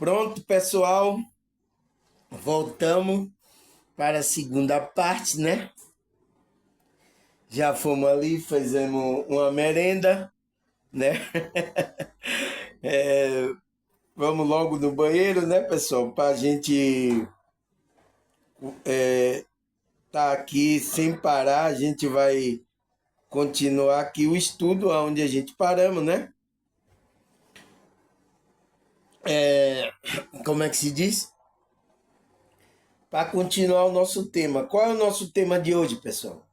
Pronto, pessoal, voltamos para a segunda parte, né? Já fomos ali, fizemos uma merenda, né? Vamos logo no banheiro, né, pessoal? Para a gente tá aqui sem parar, a gente vai continuar aqui o estudo onde a gente paramos, né? Como é que se diz? Para continuar o nosso tema. Qual é o nosso tema de hoje, pessoal?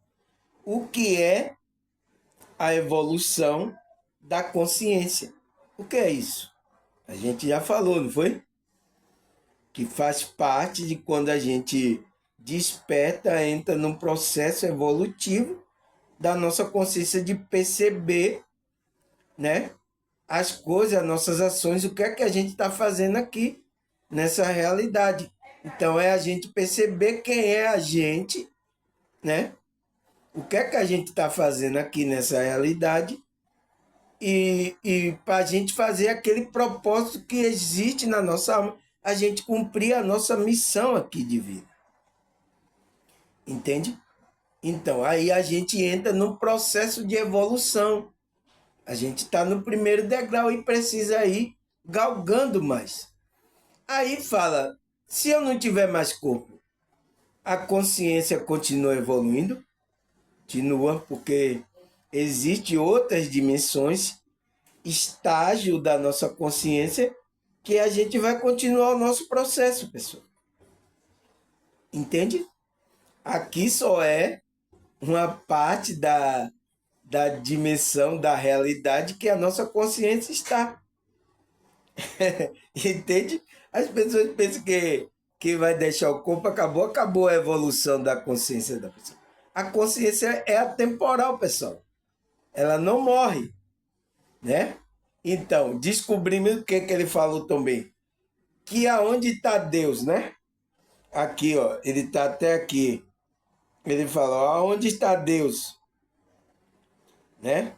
O que é a evolução da consciência? O que é isso? A gente já falou, não foi? Que faz parte de quando a gente desperta, entra num processo evolutivo da nossa consciência de perceber, né? As coisas, as nossas ações, o que é que a gente está fazendo aqui nessa realidade. Então é a gente perceber quem é a gente, né? O que é que a gente está fazendo aqui nessa realidade e para a gente fazer aquele propósito que existe na nossa alma, a gente cumprir a nossa missão aqui de vida. Entende? Então, aí a gente entra num processo de evolução. A gente está no primeiro degrau e precisa ir galgando mais. Aí fala, se eu não tiver mais corpo, a consciência continua evoluindo? Continua, porque existem outras dimensões, estágio da nossa consciência, que a gente vai continuar o nosso processo, pessoal. Entende? Aqui só é uma parte da dimensão da realidade que a nossa consciência está. Entende? As pessoas pensam que vai deixar o corpo, acabou a evolução da consciência da pessoa. A consciência é atemporal, pessoal. Ela não morre, né? Então, descobrimos o que ele falou também. Que aonde está Deus, né? Aqui, ó, ele está até aqui. Ele falou, aonde está Deus? Né?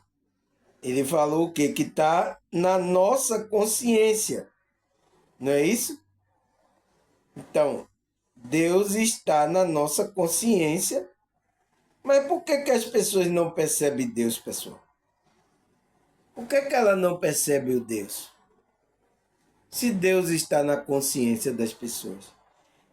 Ele falou o quê? Que está na nossa consciência. Não é isso? Então, Deus está na nossa consciência. Mas por que as pessoas não percebem Deus, pessoal? Por que ela não percebe o Deus? Se Deus está na consciência das pessoas.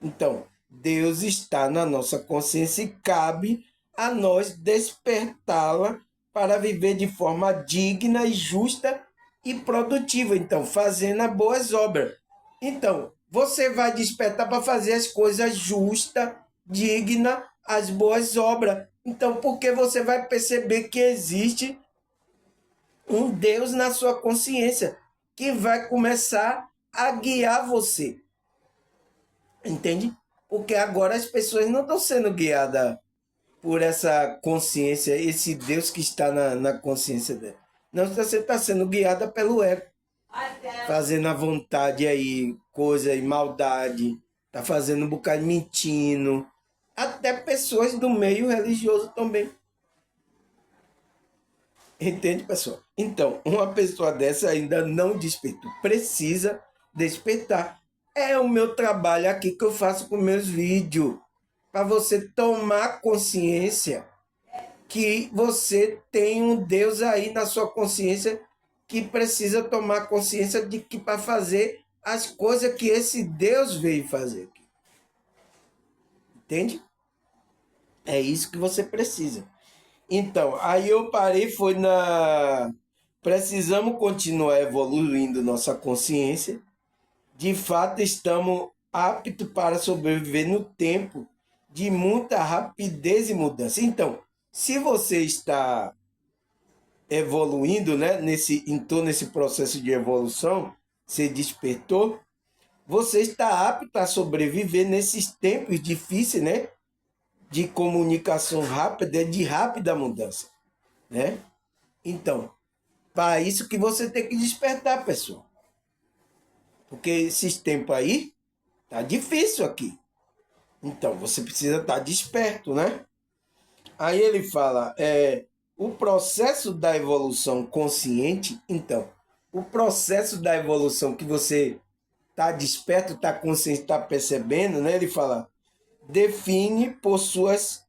Então, Deus está na nossa consciência e cabe a nós despertá-la para viver de forma digna e justa e produtiva. Então, fazendo as boas obras. Então, você vai despertar para fazer as coisas justas, dignas, as boas obras. Então, porque você vai perceber que existe um Deus na sua consciência que vai começar a guiar você. Entende? Porque agora as pessoas não estão sendo guiadas por essa consciência, esse Deus que está na consciência dela. Não, você está sendo guiada pelo ego, fazendo a vontade aí, coisa e maldade, está fazendo um bocado mentindo. Até pessoas do meio religioso também. Entende, pessoal? Então, uma pessoa dessa ainda não despertou. Precisa despertar. É o meu trabalho aqui que eu faço com meus vídeos. Para você tomar consciência que você tem um Deus aí na sua consciência que precisa tomar consciência de que para fazer as coisas que esse Deus veio fazer aqui. Entende? É isso que você precisa. Então, aí eu parei, foi na... Precisamos continuar evoluindo nossa consciência. De fato, estamos aptos para sobreviver no tempo de muita rapidez e mudança. Então, se você está evoluindo, né, entrou nesse processo de evolução, se despertou, você está apto a sobreviver nesses tempos difíceis, né, de comunicação rápida, de rápida mudança, né? Então, para isso que você tem que despertar, pessoal. Porque esses tempos aí, tá difícil aqui. Então, você precisa estar desperto, né? Aí ele fala, o processo da evolução consciente, então, o processo da evolução que você está desperto, está consciente, está percebendo, né? Ele fala, define por suas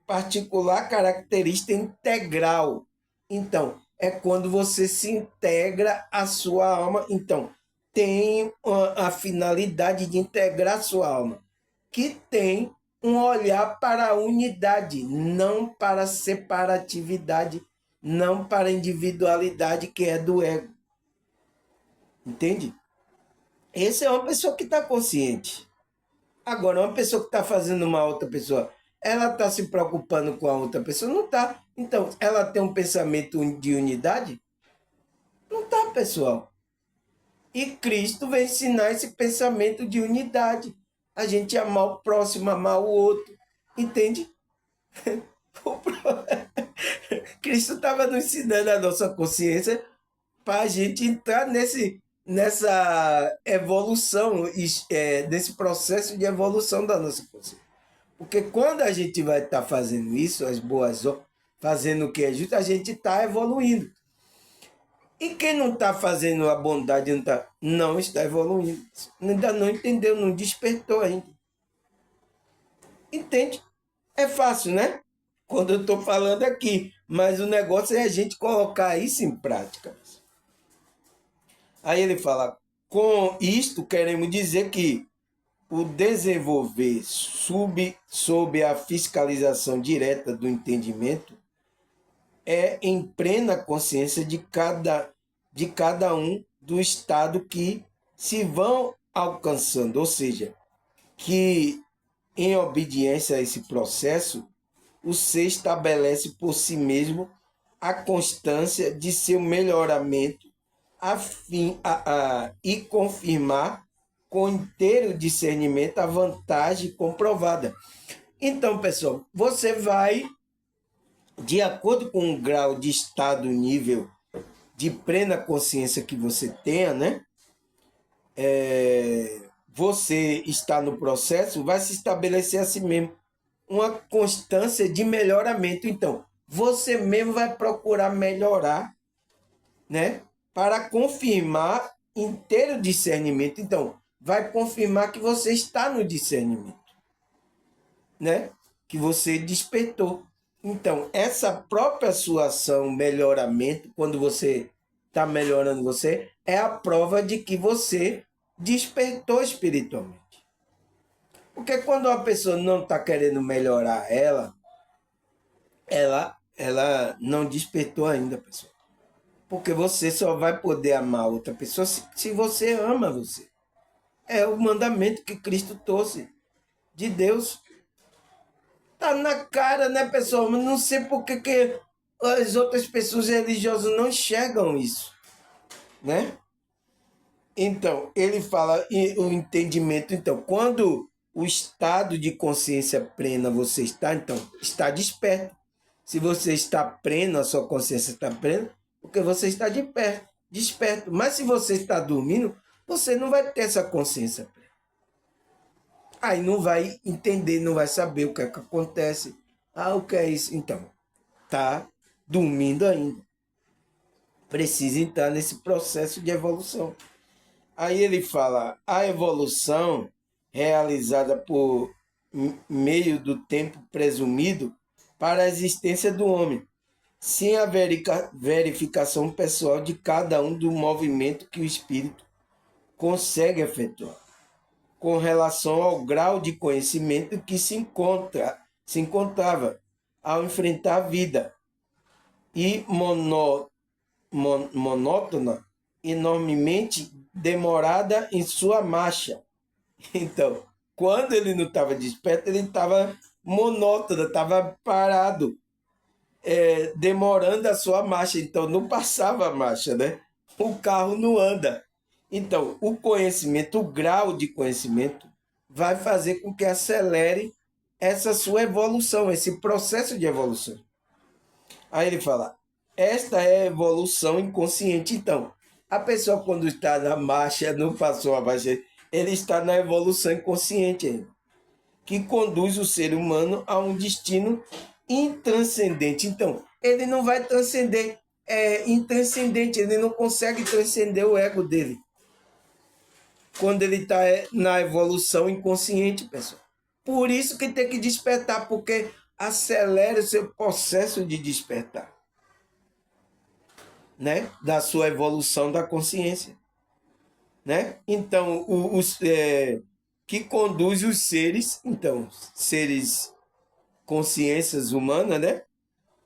particular característica integral. Então, é quando você se integra à sua alma. Então, tem a finalidade de integrar a sua alma, que tem um olhar para a unidade, não para a separatividade, não para a individualidade que é do ego. Entende? Essa é uma pessoa que está consciente. Agora, uma pessoa que está fazendo uma outra pessoa, ela está se preocupando com a outra pessoa? Não está. Então, ela tem um pensamento de unidade? Não está, pessoal. E Cristo vem ensinar esse pensamento de unidade. A gente amar o próximo, amar o outro. Entende? Cristo estava nos ensinando a nossa consciência para a gente entrar nessa evolução, nesse processo de evolução da nossa consciência. Porque quando a gente vai estar fazendo isso, as boas obras, fazendo o que é justo, a gente está evoluindo. E quem não está fazendo a bondade não está evoluindo. Ainda não entendeu, não despertou ainda. Entende? É fácil, né? Quando eu estou falando aqui. Mas o negócio é a gente colocar isso em prática. Aí ele fala, com isto queremos dizer que o desenvolver sob a fiscalização direta do entendimento é em plena consciência de cada um do estado que se vão alcançando, ou seja, que em obediência a esse processo, o ser estabelece por si mesmo a constância de seu melhoramento e confirmar com inteiro discernimento a vantagem comprovada. Então, pessoal, você vai, de acordo com o grau de estado, nível de plena consciência que você tenha, né? Você está no processo, vai se estabelecer a si mesmo uma constância de melhoramento. Então, você mesmo vai procurar melhorar, né? Para confirmar inteiro discernimento. Então, vai confirmar que você está no discernimento, né? Que você despertou. Então, essa própria sua ação, melhoramento, quando você está melhorando você, é a prova de que você despertou espiritualmente. Porque quando uma pessoa não está querendo melhorar ela não despertou ainda, pessoal. Porque você só vai poder amar outra pessoa se você ama você. É o mandamento que Cristo trouxe de Deus. Tá na cara, né, pessoal? Mas não sei por que as outras pessoas religiosas não enxergam isso, né? Então, ele fala o entendimento. Então, quando o estado de consciência plena você está, então, está desperto. Se você está pleno, a sua consciência está plena, porque você está desperto. Mas se você está dormindo, você não vai ter essa consciência plena. Aí não vai entender, não vai saber o que é que acontece. Ah, o que é isso? Então, tá dormindo ainda. Precisa entrar nesse processo de evolução. Aí ele fala, a evolução realizada por meio do tempo presumido para a existência do homem, sem a verificação pessoal de cada um do movimento que o espírito consegue efetuar, com relação ao grau de conhecimento que se encontrava ao enfrentar a vida e monótona, enormemente demorada em sua marcha. Então, quando ele não estava desperto, ele estava monótono, estava parado, demorando a sua marcha. Então, não passava a marcha, né? O carro não anda. Então, o conhecimento, o grau de conhecimento, vai fazer com que acelere essa sua evolução, esse processo de evolução. Aí ele fala, esta é a evolução inconsciente. Então, a pessoa quando está na marcha, não passou a marcha, ele está na evolução inconsciente ainda, que conduz o ser humano a um destino intranscendente. Então, ele não vai transcender, intranscendente, ele não consegue transcender o ego dele. quando ele está na evolução inconsciente, pessoal. Por isso que tem que despertar, porque acelera o seu processo de despertar, né? Da sua evolução da consciência, né? Então, que conduz os seres, então, seres consciências humanas, né?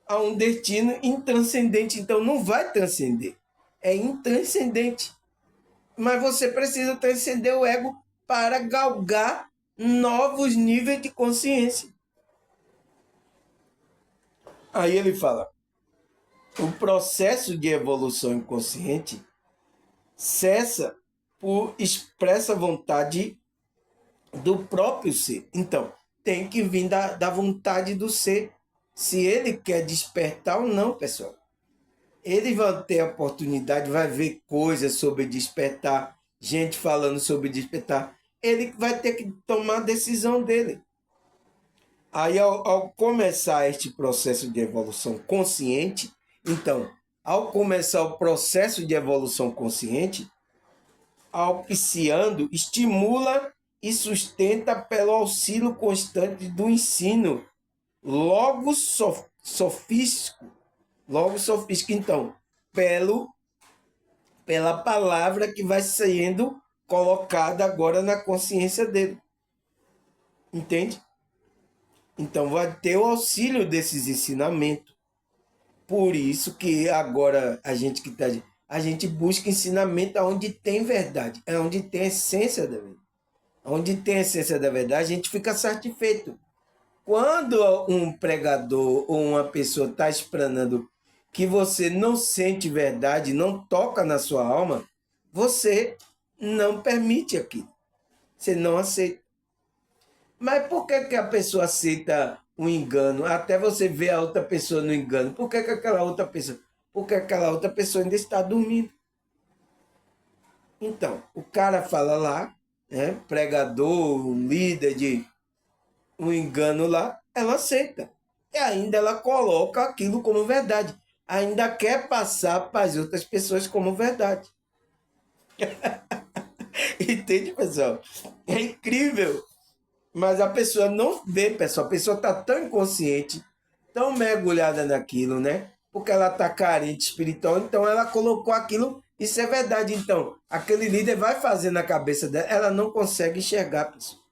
A um destino intranscendente. Então, não vai transcender. É intranscendente. Mas você precisa transcender o ego para galgar novos níveis de consciência. Aí ele fala, o processo de evolução inconsciente cessa por expressa vontade do próprio ser. Então, tem que vir da vontade do ser. Se ele quer despertar ou não, pessoal. Ele vai ter a oportunidade, vai ver coisas sobre despertar, gente falando sobre despertar. Ele vai ter que tomar a decisão dele. Aí, ao começar este processo de evolução consciente, então, ao começar o processo de evolução consciente, auxiliando, estimula e sustenta pelo auxílio constante do ensino logo sofístico. Logo sofístico, então, pela palavra que vai sendo colocada agora na consciência dele. Entende? Então, vai ter o auxílio desses ensinamentos. Por isso que agora a gente busca ensinamento onde tem verdade, é onde tem a essência da verdade. Onde tem a essência da verdade, a gente fica satisfeito. Quando um pregador ou uma pessoa está explanando que você não sente verdade, não toca na sua alma, você não permite aquilo. Você não aceita. Mas por que a pessoa aceita um engano? Até você ver a outra pessoa no engano. Por que aquela outra pessoa? Porque aquela outra pessoa ainda está dormindo. Então, o cara fala lá, né, pregador, líder de um engano lá, ela aceita. E ainda ela coloca aquilo como verdade. Ainda quer passar para as outras pessoas como verdade. Entende, pessoal? É incrível. Mas a pessoa não vê, pessoal. A pessoa está tão inconsciente, tão mergulhada naquilo, né? Porque ela está carente espiritual, então ela colocou aquilo. Isso é verdade. Então, aquele líder vai fazer na cabeça dela, ela não consegue enxergar, pessoal.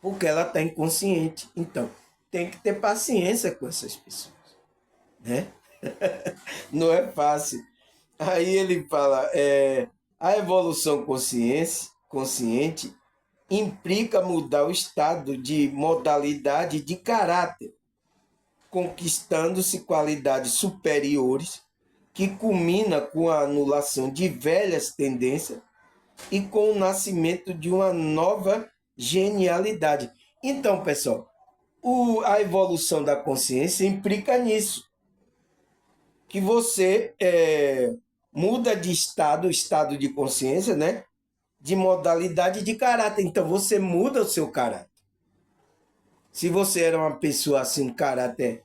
Porque ela está inconsciente. Então, tem que ter paciência com essas pessoas, né? Não é fácil. Aí ele fala, a evolução consciente implica mudar o estado de modalidade de caráter, conquistando-se qualidades superiores, que culmina com a anulação de velhas tendências e com o nascimento de uma nova genialidade. Então, pessoal, a evolução da consciência implica nisso, que você muda de estado de consciência, né? De modalidade de caráter. Então, você muda o seu caráter. Se você era uma pessoa assim, caráter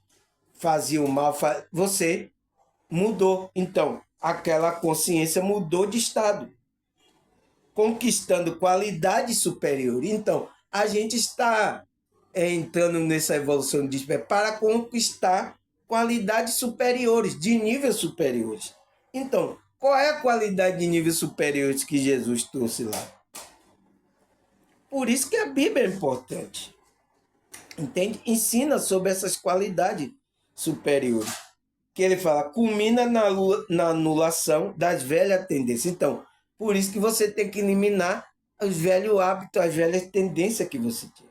fazia o mal, você mudou. Então, aquela consciência mudou de estado, conquistando qualidade superior. Então, a gente está entrando nessa evolução de para conquistar qualidades superiores, de níveis superiores. Então, qual é a qualidade de níveis superiores que Jesus trouxe lá? Por isso que a Bíblia é importante. Entende? Ensina sobre essas qualidades superiores. Que ele fala, culmina na anulação das velhas tendências. Então, por isso que você tem que eliminar os velhos hábitos, as velhas tendências que você tinha.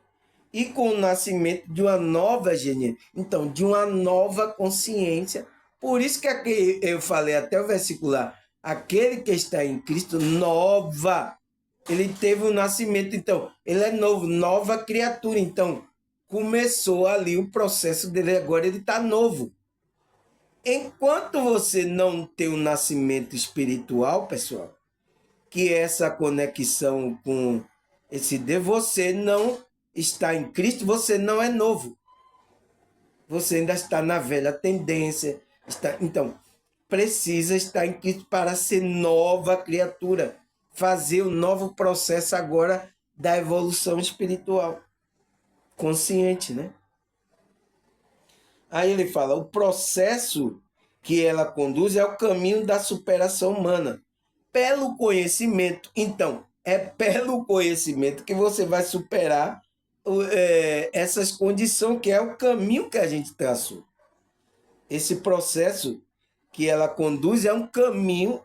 E com o nascimento de uma nova genialidade. Então, de uma nova consciência. Por isso que aqui eu falei até o versículo lá, aquele que está em Cristo, nova. Ele teve um nascimento, então, ele é novo, nova criatura. Então, começou ali o processo dele, agora ele está novo. Enquanto você não tem o nascimento espiritual, pessoal, que é essa conexão com esse Deus, você não está em Cristo, você não é novo. Você ainda está na velha tendência. Então, precisa estar em Cristo para ser nova criatura. fazer o novo processo agora da evolução espiritual, consciente, né? Aí ele fala, o processo que ela conduz é o caminho da superação humana, pelo conhecimento. Então, é pelo conhecimento que você vai superar essas condições, que é o caminho que a gente traçou. Esse processo que ela conduz é um caminho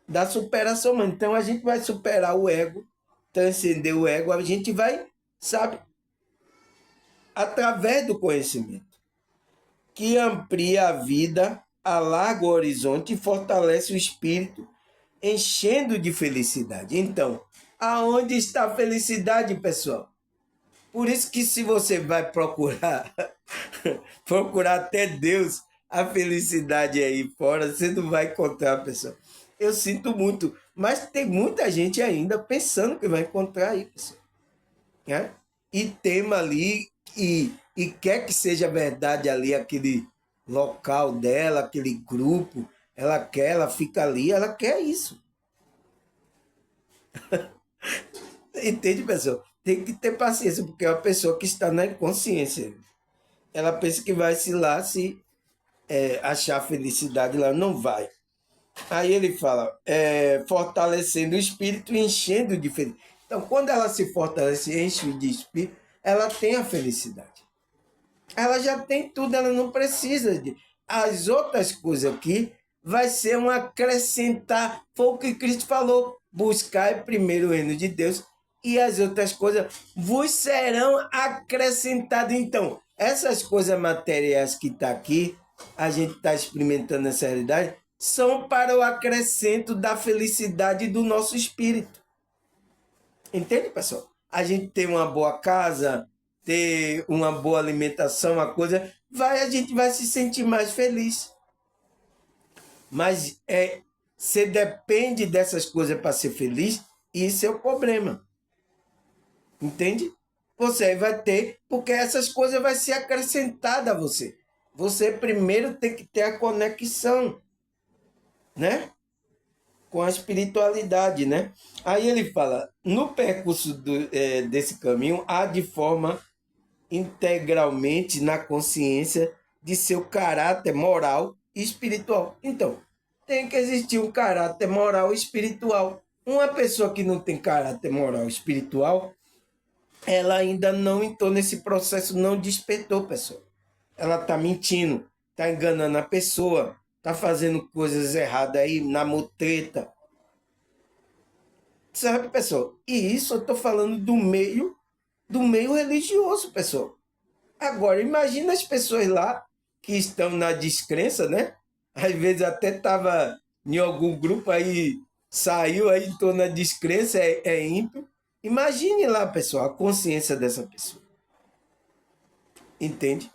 da superação humana. Então, a gente vai superar o ego, transcender o ego, a gente vai, sabe, através do conhecimento, que amplia a vida, alarga o horizonte e fortalece o espírito, enchendo de felicidade. Então, aonde está a felicidade, pessoal? Por isso que se você vai procurar, procurar até Deus, a felicidade aí fora, você não vai encontrar, pessoal. Eu sinto muito, mas tem muita gente ainda pensando que vai encontrar aí, pessoal. Né? E tema ali, e quer que seja verdade ali aquele local dela, aquele grupo, ela quer, ela fica ali, ela quer isso. Entende, pessoal? Tem que ter paciência, porque é uma pessoa que está na inconsciência. Ela pensa que vai se lá se achar felicidade lá, não vai. Aí ele fala, fortalecendo o espírito e enchendo de felicidade. Então, quando ela se fortalece e enche de espírito, ela tem a felicidade. Ela já tem tudo, ela não precisa de. As outras coisas aqui vai ser um acrescentar. Foi o que Cristo falou: buscai primeiro o reino de Deus e as outras coisas vos serão acrescentadas. Então, essas coisas materiais que está aqui, a gente está experimentando essa realidade, são para o acrescento da felicidade do nosso espírito. Entende, pessoal? A gente tem uma boa casa, ter uma boa alimentação, uma coisa, a gente vai se sentir mais feliz. Mas você depende dessas coisas para ser feliz, isso é o problema. Entende? Você vai ter, porque essas coisas vão ser acrescentadas a você. Você primeiro tem que ter a conexão, né? Com a espiritualidade, né? Aí ele fala, no percurso desse caminho, há de forma integralmente na consciência de seu caráter moral e espiritual. Então, tem que existir um caráter moral e espiritual. Uma pessoa que não tem caráter moral e espiritual, ela ainda não entrou nesse processo, não despertou, pessoal. Ela está mentindo, está enganando a pessoa, está fazendo coisas erradas aí, na mutreta. Sabe, pessoal? E isso eu estou falando do meio religioso, pessoal. Agora, imagina as pessoas lá que estão na descrença, né? Às vezes até estava em algum grupo aí, saiu aí, estou na descrença, é ímpio. Imagine lá, pessoal, a consciência dessa pessoa. Entende?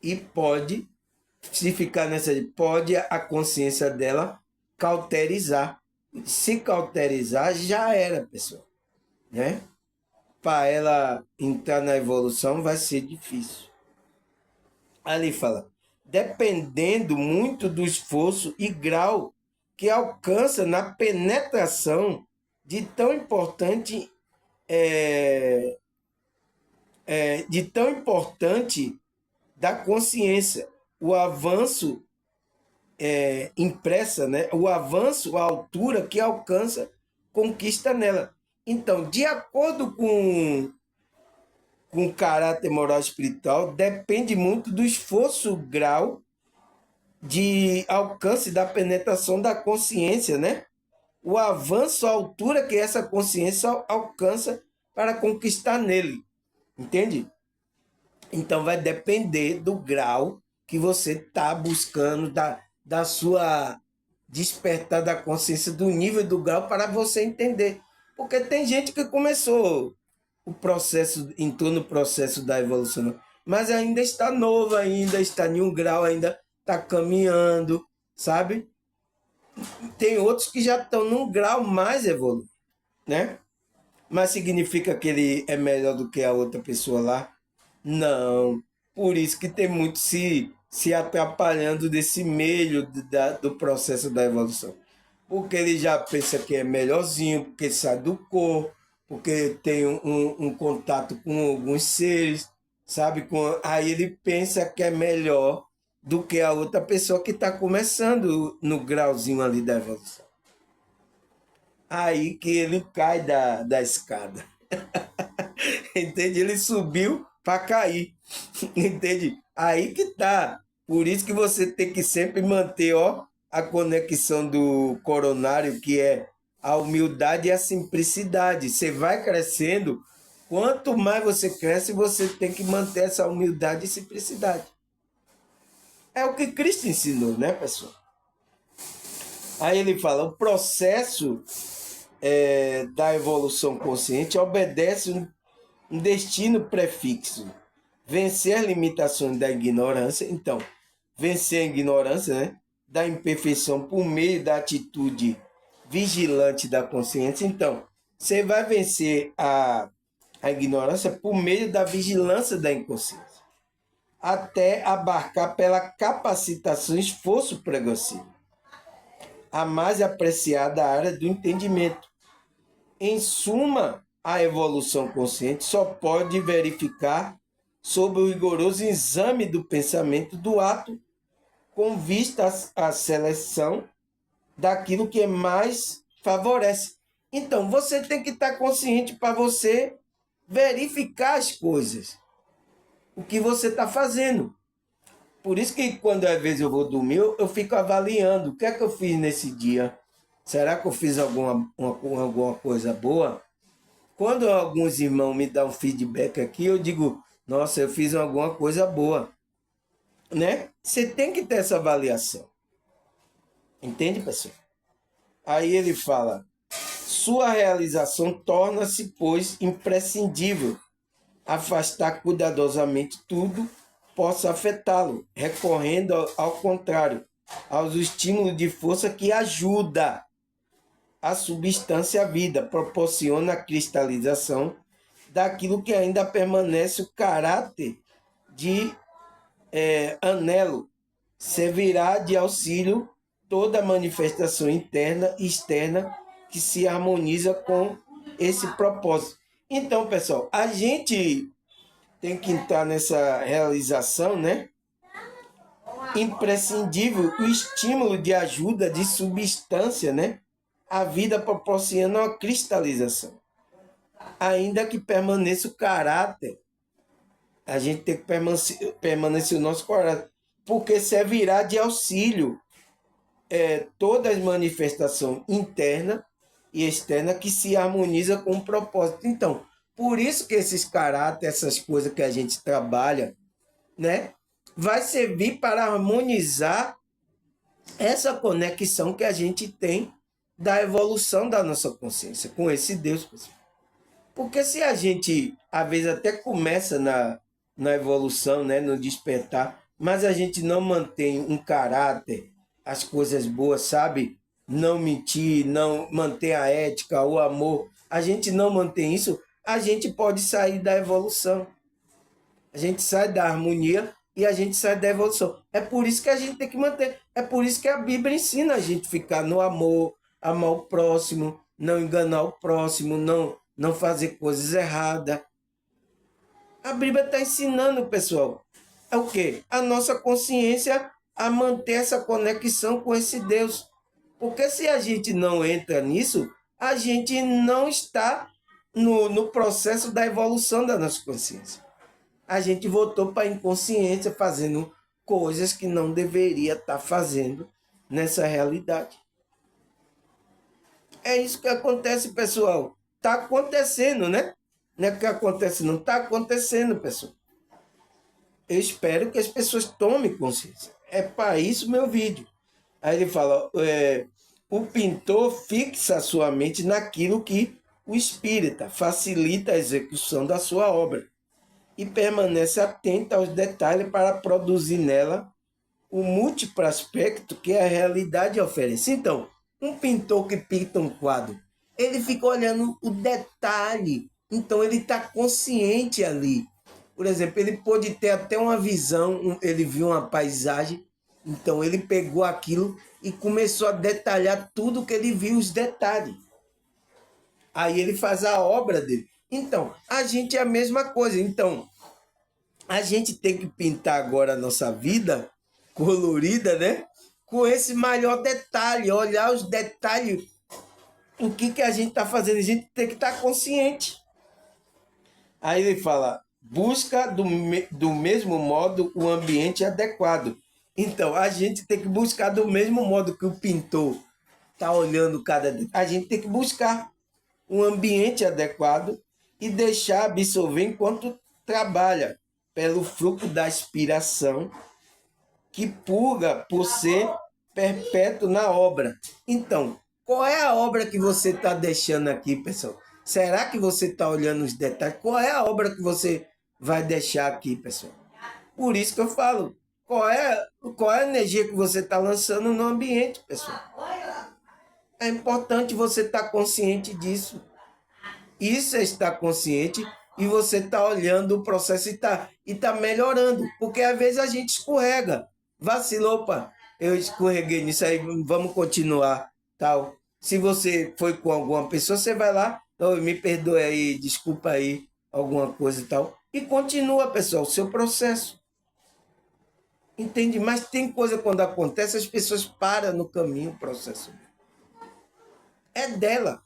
E pode, se ficar nessa, pode a consciência dela cauterizar. Se cauterizar, já era, pessoal. Né? Para ela entrar na evolução vai ser difícil. Ali fala, dependendo muito do esforço e grau que alcança na penetração de tão importante da consciência, o avanço impressa, né? O avanço, a altura que alcança, conquista nela. Então, de acordo com caráter moral e espiritual, depende muito do esforço, grau de alcance da penetração da consciência, né? O avanço, a altura que essa consciência alcança para conquistar nele. Entende? Então vai depender do grau que você está buscando, da sua despertar da consciência, do nível do grau, para você entender. Porque tem gente que começou o processo, entrou no processo da evolução, mas ainda está novo, ainda está em um grau, ainda está caminhando, sabe? Tem outros que já estão num grau mais evoluído, né? Mas significa que ele é melhor do que a outra pessoa lá? Não. Por isso que tem muito se atrapalhando desse meio do processo da evolução. porque ele já pensa que é melhorzinho, porque sai do corpo, porque tem um contato com alguns seres, sabe? Aí ele pensa que é melhor do que a outra pessoa que está começando no grauzinho ali da evolução. Aí que ele cai da escada. Entende? Ele subiu para cair. Entende? Aí que tá. Por isso que você tem que sempre manter, ó, a conexão do coronário, que é a humildade e a simplicidade. Você vai crescendo, quanto mais você cresce, você tem que manter essa humildade e simplicidade. É o que Cristo ensinou, né, pessoal? Aí ele fala, o processo da evolução consciente obedece um destino prefixo. Vencer as limitações da ignorância. Então, vencer a ignorância, né? Da imperfeição por meio da atitude vigilante da consciência. Então, você vai vencer a ignorância por meio da vigilância da inconsciência, até abarcar pela capacitação e esforço progressivo a mais apreciada área do entendimento. Em suma, a evolução consciente só pode verificar sob o rigoroso exame do pensamento do ato, com vista à seleção daquilo que mais favorece. Então, você tem que estar consciente para você verificar as coisas, o que você está fazendo. Por isso que quando às vezes eu vou dormir, eu fico avaliando o que é que eu fiz nesse dia. Será que eu fiz alguma coisa boa? Quando alguns irmãos me dão feedback aqui, eu digo, nossa, eu fiz alguma coisa boa. Né? Você tem que ter essa avaliação. Entende, pessoal? Aí ele fala, sua realização torna-se, pois, imprescindível. Afastar cuidadosamente tudo possa afetá-lo, recorrendo ao contrário, aos estímulos de força que ajuda a substância à vida, proporciona a cristalização daquilo que ainda permanece o caráter de anelo, servirá de auxílio toda manifestação interna e externa que se harmoniza com esse propósito. Então, pessoal, a gente tem que entrar nessa realização, né? Imprescindível o estímulo de ajuda de substância, né? A vida proporciona uma cristalização. Ainda que permaneça o caráter, a gente tem que permanecer o nosso caráter, porque servirá de auxílio toda a manifestação interna e externa que se harmoniza com o propósito. Então, por isso que esses caráteres, essas coisas que a gente trabalha, né, vai servir para harmonizar essa conexão que a gente tem da evolução da nossa consciência com esse Deus. Porque se a gente, às vezes, até começa na evolução, né, no despertar, mas a gente não mantém um caráter, as coisas boas, sabe? Não mentir, não manter a ética, o amor, a gente não mantém isso, a gente pode sair da evolução. A gente sai da harmonia e a gente sai da evolução. É por isso que a gente tem que manter. É por isso que a Bíblia ensina a gente ficar no amor, amar o próximo, não enganar o próximo, não fazer coisas erradas. A Bíblia está ensinando, pessoal, é o quê? A nossa consciência a manter essa conexão com esse Deus. Porque se a gente não entra nisso, a gente não está no processo da evolução da nossa consciência. A gente voltou para a inconsciência fazendo coisas que não deveria estar fazendo nessa realidade. É isso que acontece, pessoal. Está acontecendo, né? Não é que acontece, não. Está acontecendo, pessoal. Eu espero que as pessoas tomem consciência. É para isso meu vídeo. Aí ele fala, o pintor fixa a sua mente naquilo que o espírita facilita a execução da sua obra e permanece atento aos detalhes para produzir nela o múltiplo aspecto que a realidade oferece. Então, um pintor que pinta um quadro, ele fica olhando o detalhe, então ele está consciente ali. Por exemplo, ele pode ter até uma visão, ele viu uma paisagem, Então ele pegou aquilo e começou a detalhar tudo que ele viu, os detalhes. Aí ele faz a obra dele. Então, a gente é a mesma coisa. Então, a gente tem que pintar agora a nossa vida colorida, né? Com esse maior detalhe, olhar os detalhes, o que a gente está fazendo. A gente tem que estar consciente. Aí ele fala, busca do mesmo modo o ambiente adequado. Então, a gente tem que buscar do mesmo modo que o pintor está olhando cada detalhe. A gente tem que buscar um ambiente adequado e deixar absorver enquanto trabalha pelo fruto da inspiração que purga por ser perpétuo na obra. Então, qual é a obra que você está deixando aqui, pessoal? Será que você está olhando os detalhes? Qual é a obra que você vai deixar aqui, pessoal? Por isso que eu falo, qual é a energia que você está lançando no ambiente, pessoal? É importante você estar consciente disso. Isso é estar consciente e você está olhando o processo e tá melhorando. Porque às vezes a gente escorrega. Vacilou, opa, eu escorreguei nisso aí, vamos continuar. Tal. Se você foi com alguma pessoa, você vai lá, oh, me perdoe aí, desculpa aí, alguma coisa e tal. E continua, pessoal, o seu processo. Entende? Mas tem coisa quando acontece, as pessoas param no caminho o processo. É dela.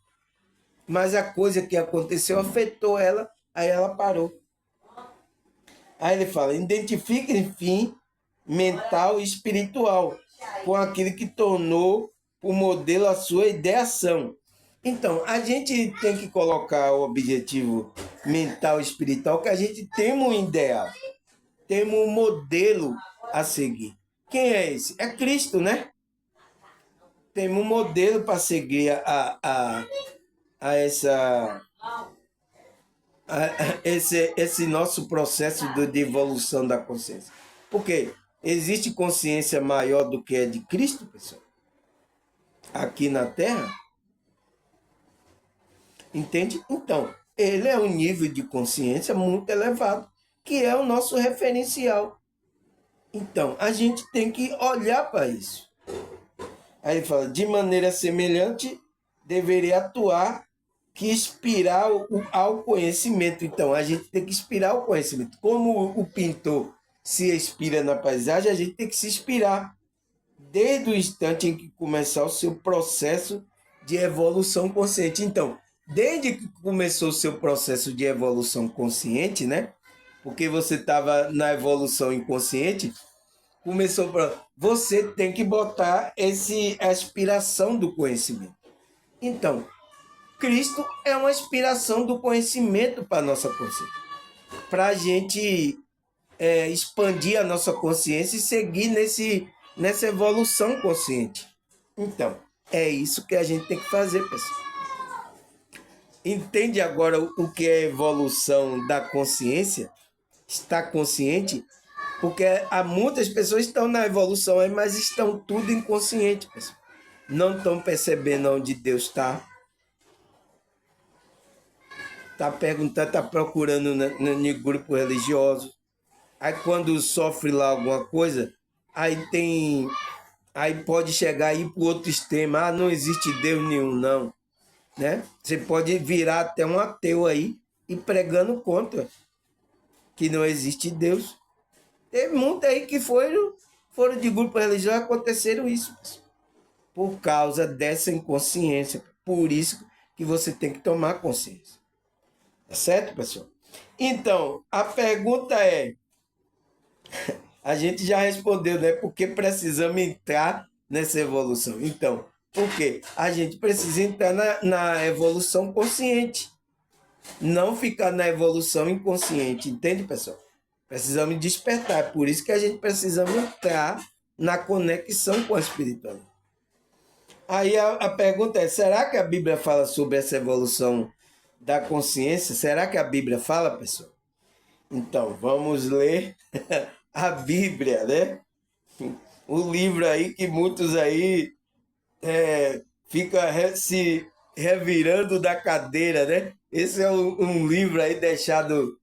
Mas a coisa que aconteceu afetou ela, aí ela parou. Aí ele fala, identifique, enfim, mental e espiritual, com aquilo que tornou o modelo a sua ideação. Então, a gente tem que colocar o objetivo mental e espiritual, que a gente tem um ideal, temos um modelo a seguir. Quem é esse? É Cristo, né? Temos um modelo para seguir a essa esse nosso processo de evolução da consciência. Porque existe consciência maior do que a de Cristo, pessoal, aqui na Terra. Entende? Então, ele é um nível de consciência muito elevado, que é o nosso referencial. Então, a gente tem que olhar para isso. Aí ele fala, de maneira semelhante, deveria atuar que inspirar ao conhecimento. Então, a gente tem que inspirar o conhecimento. Como o pintor se inspira na paisagem, a gente tem que se inspirar desde o instante em que começar o seu processo de evolução consciente. Então, desde que começou o seu processo de evolução consciente, né? Porque você estava na evolução inconsciente, começou para você tem que botar a aspiração do conhecimento. Então, Cristo é uma inspiração do conhecimento para a nossa consciência. Para a gente expandir a nossa consciência e seguir nessa evolução consciente. Então, é isso que a gente tem que fazer, pessoal. Entende agora o que é evolução da consciência? Está consciente? Porque há muitas pessoas que estão na evolução, mas estão tudo inconsciente, pessoal. Não estão percebendo onde Deus está. Está perguntando, está procurando no grupo religioso. Aí quando sofre lá alguma coisa, aí pode chegar aí para o outro extremo. Ah, não existe Deus nenhum, não. Né? Você pode virar até um ateu aí e pregando contra que não existe Deus. Teve muitos aí que foram de grupo religioso, aconteceram isso. Por causa dessa inconsciência. Por isso que você tem que tomar consciência. Tá certo, pessoal? Então, a pergunta é, a gente já respondeu, né? Por que precisamos entrar nessa evolução? Então, por quê? A gente precisa entrar na evolução consciente. Não ficar na evolução inconsciente. Entende, pessoal? Precisamos despertar. É por isso que a gente precisa entrar na conexão com a espiritualidade. Aí a pergunta é, será que a Bíblia fala sobre essa evolução da consciência? Será que a Bíblia fala, pessoal? Então, vamos ler a Bíblia, né? O livro aí que muitos aí fica se revirando da cadeira, né? Esse é um livro aí deixado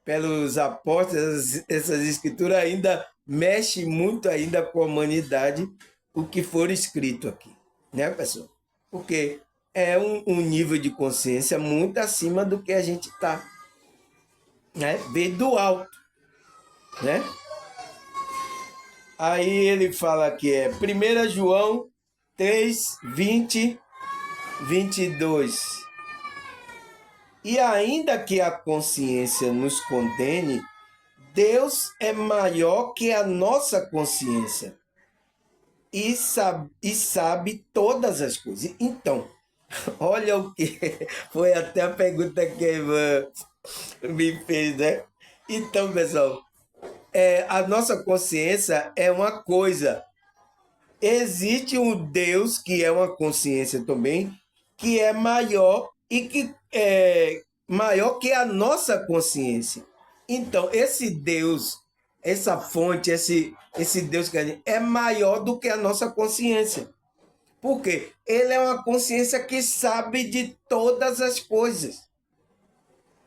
pelos apóstolos, essas escrituras ainda mexe muito ainda com a humanidade o que for escrito aqui, né, pessoal? Porque é um nível de consciência muito acima do que a gente está, né? Veio do alto, né? Aí ele fala que é 1 João 3, 20, 22. E ainda que a consciência nos condene, Deus é maior que a nossa consciência e sabe todas as coisas. Então, olha o que foi até a pergunta que a irmã me fez, né? Então, pessoal, a nossa consciência é uma coisa. Existe um Deus que é uma consciência também, que é maior e que é maior que a nossa consciência. Então, esse Deus, essa fonte, esse Deus que a gente, é maior do que a nossa consciência. Por quê? Ele é uma consciência que sabe de todas as coisas.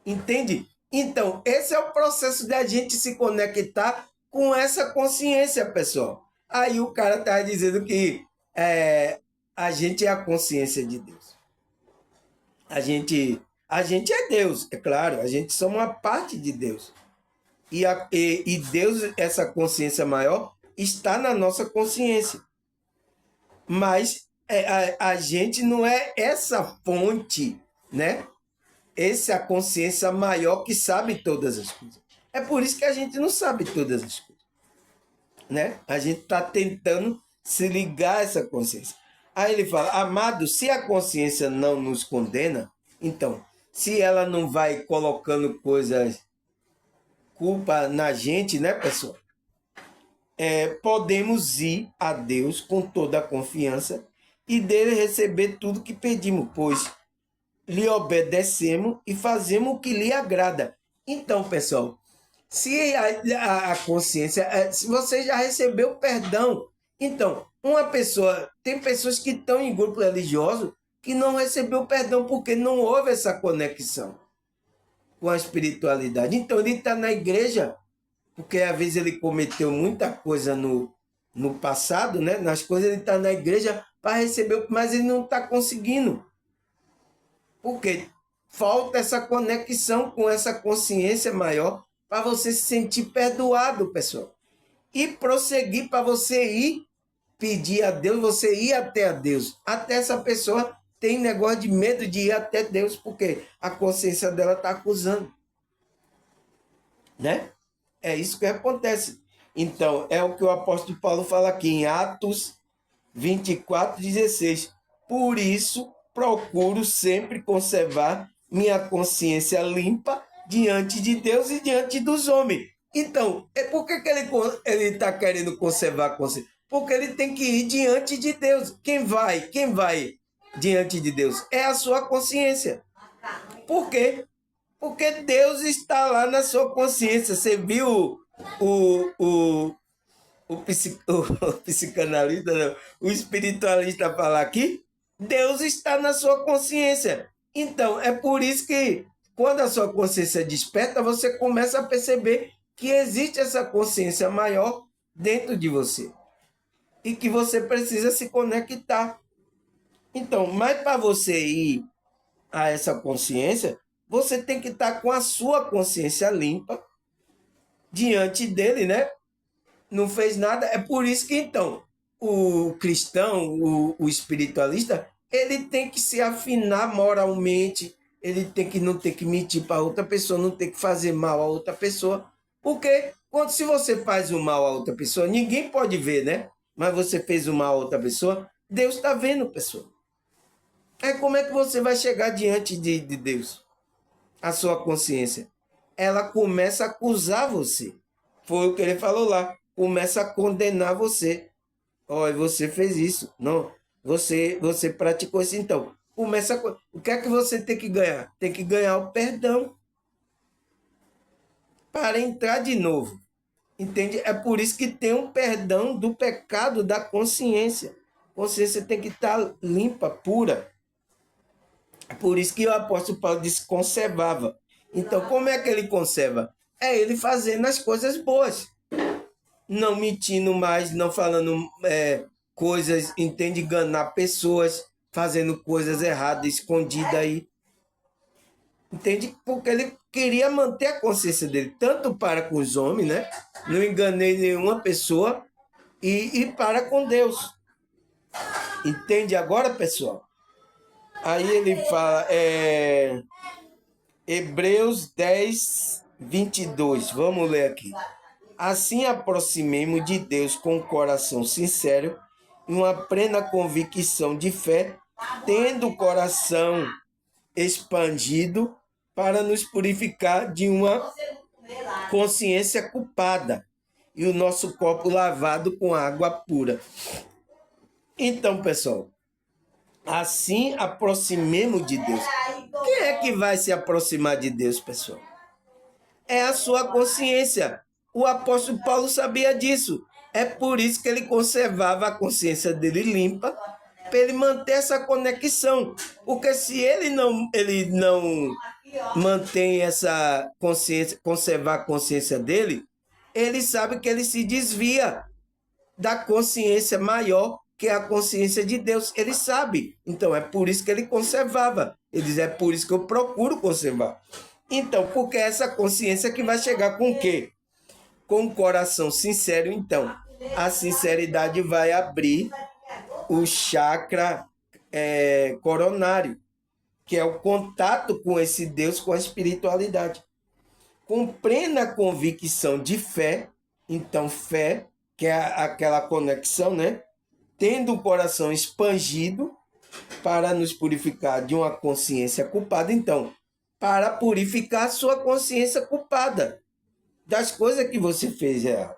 Entende? Então, esse é o processo da gente se conectar com essa consciência, pessoal. Aí o cara está dizendo que a gente é a consciência de Deus. A gente é Deus, é claro. A gente somos uma parte de Deus. E Deus, essa consciência maior, está na nossa consciência. Mas a gente não é essa fonte, né? Essa é a consciência maior que sabe todas as coisas. É por isso que a gente não sabe todas as coisas, né? A gente está tentando se ligar a essa consciência. Aí ele fala, amado, se a consciência não nos condena, então, se ela não vai colocando coisas, culpa na gente, né, pessoal? Podemos ir a Deus com toda a confiança e dele receber tudo que pedimos, pois lhe obedecemos e fazemos o que lhe agrada. Então, pessoal, se a consciência, se você já recebeu perdão, então, tem pessoas que estão em grupo religioso que não recebeu perdão porque não houve essa conexão com a espiritualidade. Então, ele está na igreja porque às vezes ele cometeu muita coisa no passado, né? Nas coisas ele está na igreja para receber, mas ele não está conseguindo. Porque falta essa conexão com essa consciência maior para você se sentir perdoado, pessoal. E prosseguir para você ir pedir a Deus, você ir até a Deus. Até essa pessoa tem negócio de medo de ir até Deus, porque a consciência dela está acusando. Né? É isso que acontece. Então, é o que o apóstolo Paulo fala aqui em Atos 24:16. Por isso, procuro sempre conservar minha consciência limpa diante de Deus e diante dos homens. Então, por que ele está querendo conservar a consciência? Porque ele tem que ir diante de Deus. Quem vai diante de Deus? É a sua consciência. Por quê? Porque Deus está lá na sua consciência. Você viu o psicanalista, não, o espiritualista falar aqui? Deus está na sua consciência. Então, é por isso que quando a sua consciência desperta, você começa a perceber que existe essa consciência maior dentro de você. E que você precisa se conectar. Então, mas para você ir a essa consciência, você tem que estar com a sua consciência limpa diante dele, né? Não fez nada. É por isso que, então, o cristão, o espiritualista, ele tem que se afinar moralmente, ele tem que não ter que mentir para outra pessoa, não ter que fazer mal a outra pessoa. Porque se você faz o mal a outra pessoa, ninguém pode ver, né? Mas você fez o mal a outra pessoa, Deus está vendo, pessoa. Aí como é que você vai chegar diante de Deus? A sua consciência. Ela começa a acusar você. Foi o que ele falou lá. Começa a condenar você. Olha, você fez isso. Não, você praticou isso. Então, o que é que você tem que ganhar? Tem que ganhar o perdão para entrar de novo. Entende? É por isso que tem um perdão do pecado da consciência. A consciência tem que estar limpa, pura. É por isso que o apóstolo Paulo disse conservava. Então, como é que ele conserva? É ele fazendo as coisas boas. não mentindo mais, não falando coisas, entende? Enganar pessoas, fazendo coisas erradas, escondidas aí. Entende? Porque ele queria manter a consciência dele, tanto para com os homens, né? Não enganei nenhuma pessoa, e para com Deus. Entende agora, pessoal? Aí ele fala, Hebreus 10, 22. Vamos ler aqui. Assim aproximemos de Deus com um coração sincero e uma plena convicção de fé, tendo o coração expandido para nos purificar de uma consciência culpada e o nosso corpo lavado com água pura. Então, pessoal, assim aproximemos de Deus. Quem é que vai se aproximar de Deus, pessoal? É a sua consciência. O apóstolo Paulo sabia disso. É por isso que ele conservava a consciência dele limpa, para ele manter essa conexão. Porque se ele não mantém essa consciência, conservar a consciência dele, ele sabe que ele se desvia da consciência maior, que é a consciência de Deus. Ele sabe. Então, é por isso que ele conservava. Ele diz, é por isso que eu procuro conservar. Então, porque é essa consciência que vai chegar com o quê? Com o coração sincero, então. A sinceridade vai abrir o chakra coronário, que é o contato com esse Deus, com a espiritualidade. Com plena convicção de fé, então fé, que é aquela conexão, né? Tendo o coração expandido para nos purificar de uma consciência culpada. Então, para purificar a sua consciência culpada das coisas que você fez errado.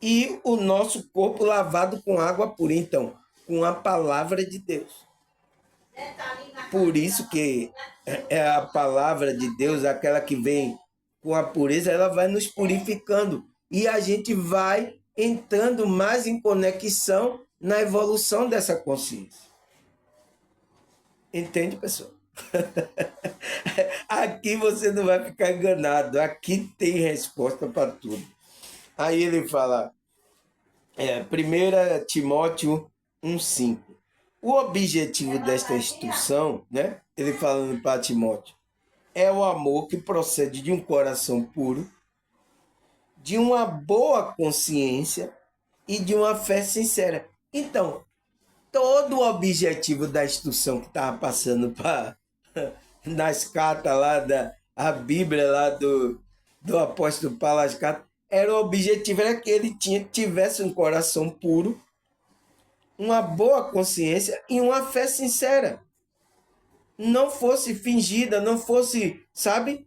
E o nosso corpo lavado com água pura. Então, com a palavra de Deus. Por isso que é a palavra de Deus, aquela que vem com a pureza, ela vai nos purificando. E a gente vai entrando mais em conexão na evolução dessa consciência. Entende, pessoal? Aqui você não vai ficar enganado. Aqui tem resposta para tudo. Aí ele fala, 1 Timóteo 1,5. O objetivo desta instrução, né? Ele falando para Timóteo, é o amor que procede de um coração puro, de uma boa consciência e de uma fé sincera. Então, todo o objetivo da instrução que estava passando para nas cartas lá a Bíblia lá do apóstolo Paulo, as cartas, era o objetivo era que ele tivesse um coração puro, uma boa consciência e uma fé sincera. Não fosse fingida, não fosse, sabe?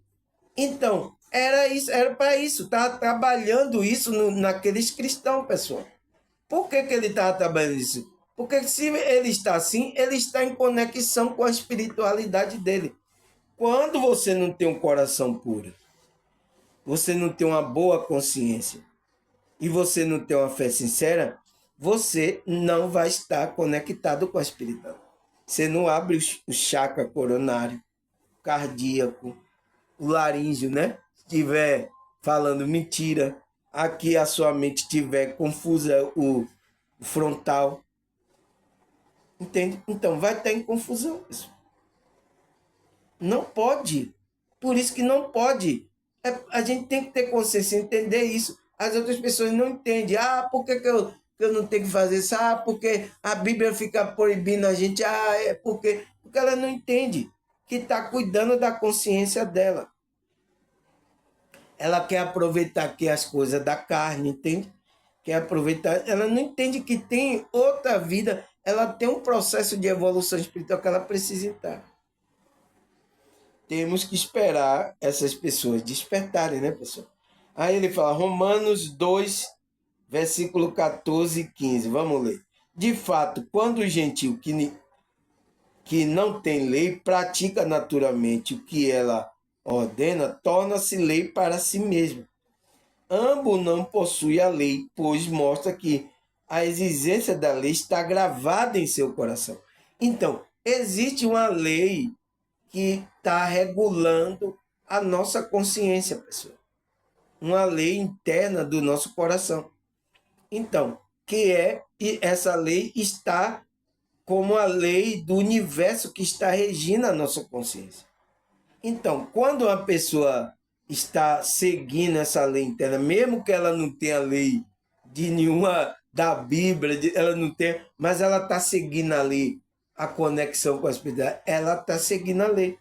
Então, era isso, era para isso. Estava trabalhando isso naqueles cristãos, pessoal. Por que ele estava trabalhando isso? Porque se ele está assim, ele está em conexão com a espiritualidade dele. Quando você não tem um coração puro, você não tem uma boa consciência e você não tem uma fé sincera, você não vai estar conectado com a espiritualidade. Você não abre o chakra coronário, cardíaco, o laríngeo, né? Se estiver falando mentira, aqui a sua mente estiver confusa, o frontal. Entende? Então vai estar em confusão isso. Não pode. Por isso que não pode. A gente tem que ter consciência, entender isso. As outras pessoas não entendem. Ah, por que eu não tenho que fazer isso? Ah, porque a Bíblia fica proibindo a gente. Ah, é porque ela não entende que está cuidando da consciência dela. Ela quer aproveitar aqui as coisas da carne, entende? Quer aproveitar. Ela não entende que tem outra vida. Ela tem um processo de evolução espiritual que ela precisa entrar. Temos que esperar essas pessoas despertarem, né, pessoal? Aí ele fala, Romanos 2, versículo 14 e 15. Vamos ler. De fato, quando o gentil que não tem lei pratica naturalmente o que ela ordena, torna-se lei para si mesmo. Ambos não possuem a lei, pois mostra que a exigência da lei está gravada em seu coração. Então, existe uma lei que está regulando a nossa consciência, pessoal. Uma lei interna do nosso coração. Então, e essa lei está como a lei do universo que está regindo a nossa consciência. Então, quando uma pessoa está seguindo essa lei interna, mesmo que ela não tenha lei de nenhuma da Bíblia, ela não tem, mas ela está seguindo a lei, a conexão com a espiritualidade, ela está seguindo a lei.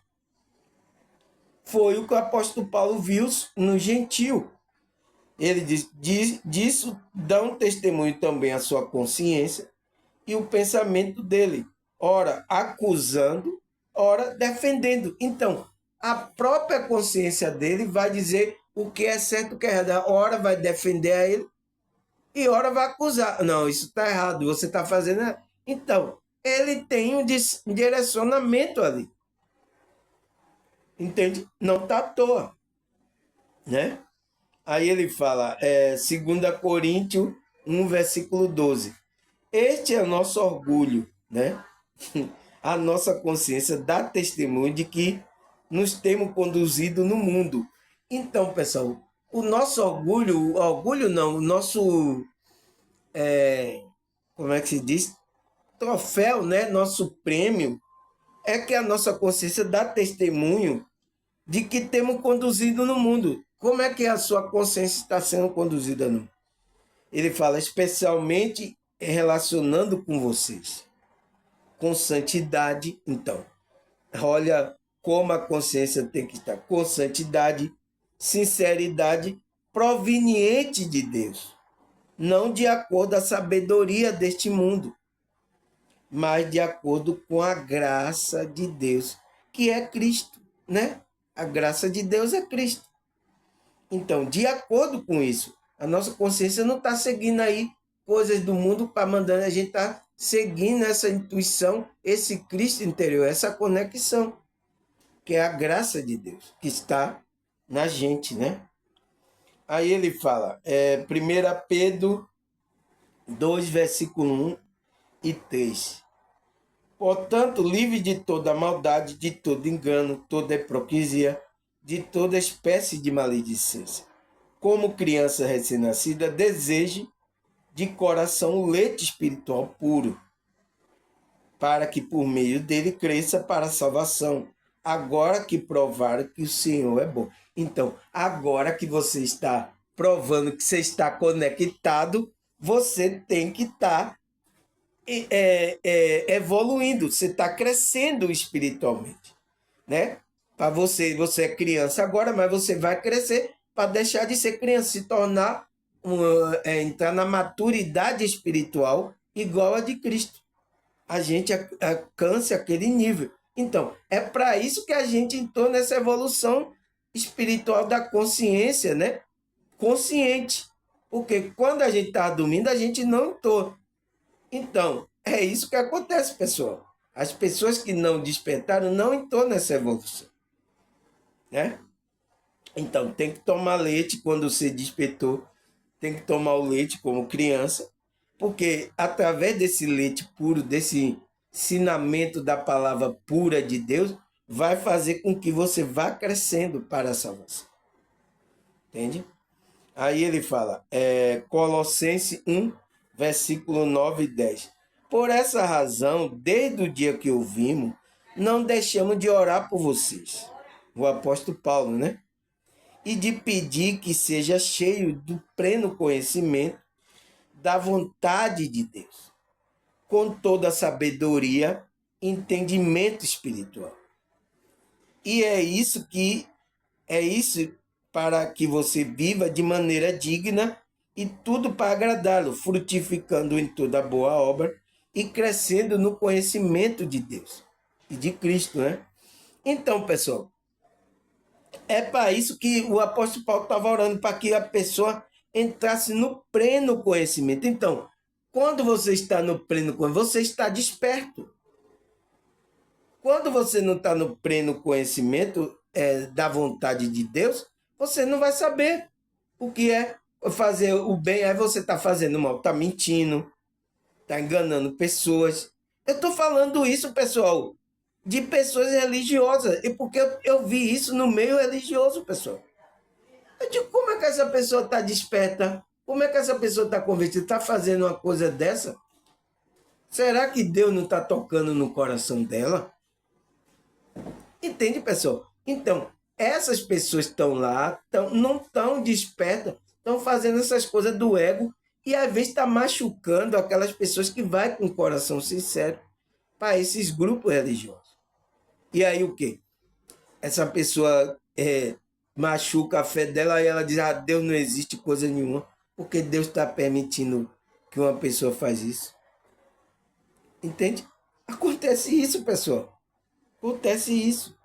Foi o que o apóstolo Paulo viu no gentio. Ele disso dá um testemunho também a sua consciência e o pensamento dele, ora acusando, ora defendendo. Então, a própria consciência dele vai dizer o que é certo e o que é errado. Ora vai defender a ele e ora vai acusar. Não, isso está errado, você está fazendo. Então, ele tem um direcionamento ali. Entende? Não está à toa. Né? Aí ele fala, 2 Coríntios 1, versículo 12. Este é o nosso orgulho, né? A nossa consciência dá testemunho de que nos temos conduzido no mundo. Então, pessoal, o nosso orgulho não, o nosso, como é que se diz? Troféu, né? Nosso prêmio, é que a nossa consciência dá testemunho de que temos conduzido no mundo. Como é que a sua consciência está sendo conduzida no mundo? Ele fala, especialmente relacionando com vocês. Com santidade, então. Olha como a consciência tem que estar com santidade, sinceridade, proveniente de Deus. Não de acordo com a sabedoria deste mundo, mas de acordo com a graça de Deus, que é Cristo, né? A graça de Deus é Cristo. Então, de acordo com isso, a nossa consciência não está seguindo aí coisas do mundo para mandando, a gente está seguindo essa intuição, esse Cristo interior, essa conexão, que é a graça de Deus, que está na gente, né? Aí ele fala, 1 Pedro 2, versículo 1 e 3. Portanto, livre de toda maldade, de todo engano, toda hipocrisia, de toda espécie de maledicência. Como criança recém-nascida, deseje de coração o leite espiritual puro, para que por meio dele cresça para a salvação, agora que provar que o Senhor é bom. Então, agora que você está provando que você está conectado, você tem que estar evoluindo, você está crescendo espiritualmente, né? Para você é criança agora, mas você vai crescer para deixar de ser criança, se tornar entrar na maturidade espiritual igual a de Cristo. A gente alcance aquele nível. Então, é para isso que a gente entrou nessa evolução espiritual da consciência, né? Consciente. Porque quando a gente está dormindo, a gente não entrou. Então, é isso que acontece, pessoal. As pessoas que não despertaram não entrou nessa evolução, né? Então, tem que tomar leite quando você despertou, tem que tomar o leite como criança, porque através desse leite puro, desse ensinamento da palavra pura de Deus, vai fazer com que você vá crescendo para a salvação. Entende? Aí ele fala, Colossenses 1, versículo 9 e 10. Por essa razão, desde o dia que ouvimos, não deixamos de orar por vocês. O apóstolo Paulo, né? E de pedir que seja cheio do pleno conhecimento da vontade de Deus, com toda a sabedoria e entendimento espiritual. E é isso para que você viva de maneira digna e tudo para agradá-lo, frutificando em toda boa obra e crescendo no conhecimento de Deus e de Cristo, né? Então, pessoal, é para isso que o apóstolo Paulo estava orando, para que a pessoa entrasse no pleno conhecimento. Então, quando você está no pleno conhecimento, você está desperto. Quando você não está no pleno conhecimento da vontade de Deus, você não vai saber o que é fazer o bem. Aí você está fazendo mal, está mentindo, está enganando pessoas. Eu estou falando isso, pessoal, de pessoas religiosas, e porque eu vi isso no meio religioso, pessoal. Eu digo, como é que essa pessoa está desperta? Como é que essa pessoa está convertida? Está fazendo uma coisa dessa? Será que Deus não está tocando no coração dela? Entende, pessoal? Então, essas pessoas estão lá, não estão despertas, estão fazendo essas coisas do ego e às vezes está machucando aquelas pessoas que vai com o coração sincero para esses grupos religiosos. E aí o quê? Essa pessoa machuca a fé dela e ela diz, Deus não existe coisa nenhuma, porque Deus está permitindo que uma pessoa faz isso. Entende? Acontece isso, pessoal. Acontece isso.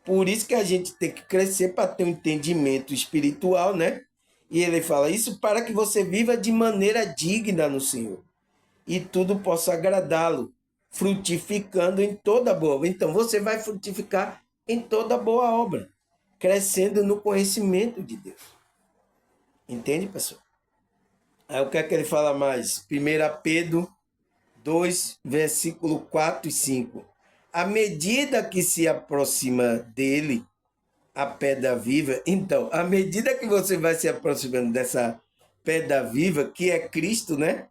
Por isso que a gente tem que crescer para ter um entendimento espiritual, né? E ele fala isso para que você viva de maneira digna no Senhor e tudo possa agradá-lo, frutificando em toda boa obra. Então você vai frutificar em toda boa obra, crescendo no conhecimento de Deus. Entende, pessoal? Aí o que é que ele fala mais? 1 Pedro 2, versículo 4 e 5. À medida que se aproxima dele, a pedra viva. Então, à medida que você vai se aproximando dessa pedra viva, que é Cristo, né?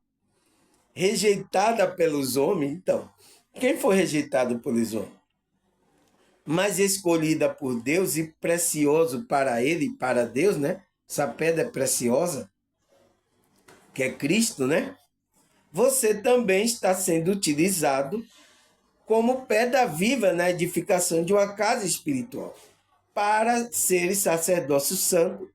Rejeitada pelos homens. Então, quem foi rejeitado pelos homens? Mas escolhida por Deus e precioso para ele, para Deus, né? Essa pedra é preciosa, que é Cristo, né? Você também está sendo utilizado como pedra viva na edificação de uma casa espiritual, para ser sacerdócio santo,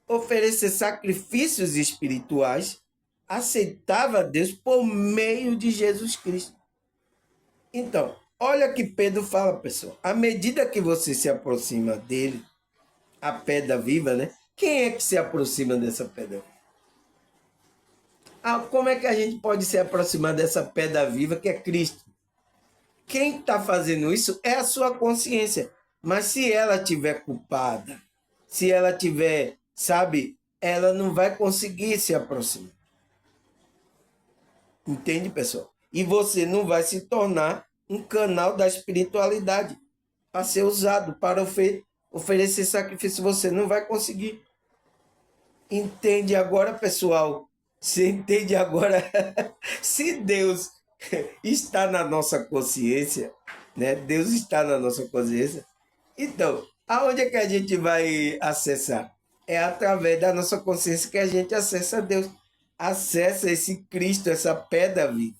oferecer sacrifícios espirituais, aceitável a Deus por meio de Jesus Cristo. Então, olha que Pedro fala, pessoal. À medida que você se aproxima dele, a pedra viva, né? Quem é que se aproxima dessa pedra? Como é que a gente pode se aproximar dessa pedra viva que é Cristo? Quem está fazendo isso é a sua consciência. Mas se ela estiver culpada, se ela tiver, sabe, ela não vai conseguir se aproximar. Entende, pessoal? E você não vai se tornar um canal da espiritualidade para ser usado para oferecer sacrifício. Você não vai conseguir. Entende agora, pessoal? Você entende agora? Se Deus está na nossa consciência, né? Deus está na nossa consciência. Então, aonde é que a gente vai acessar? É através da nossa consciência que a gente acessa a Deus. Acessa esse Cristo, essa pedra viva.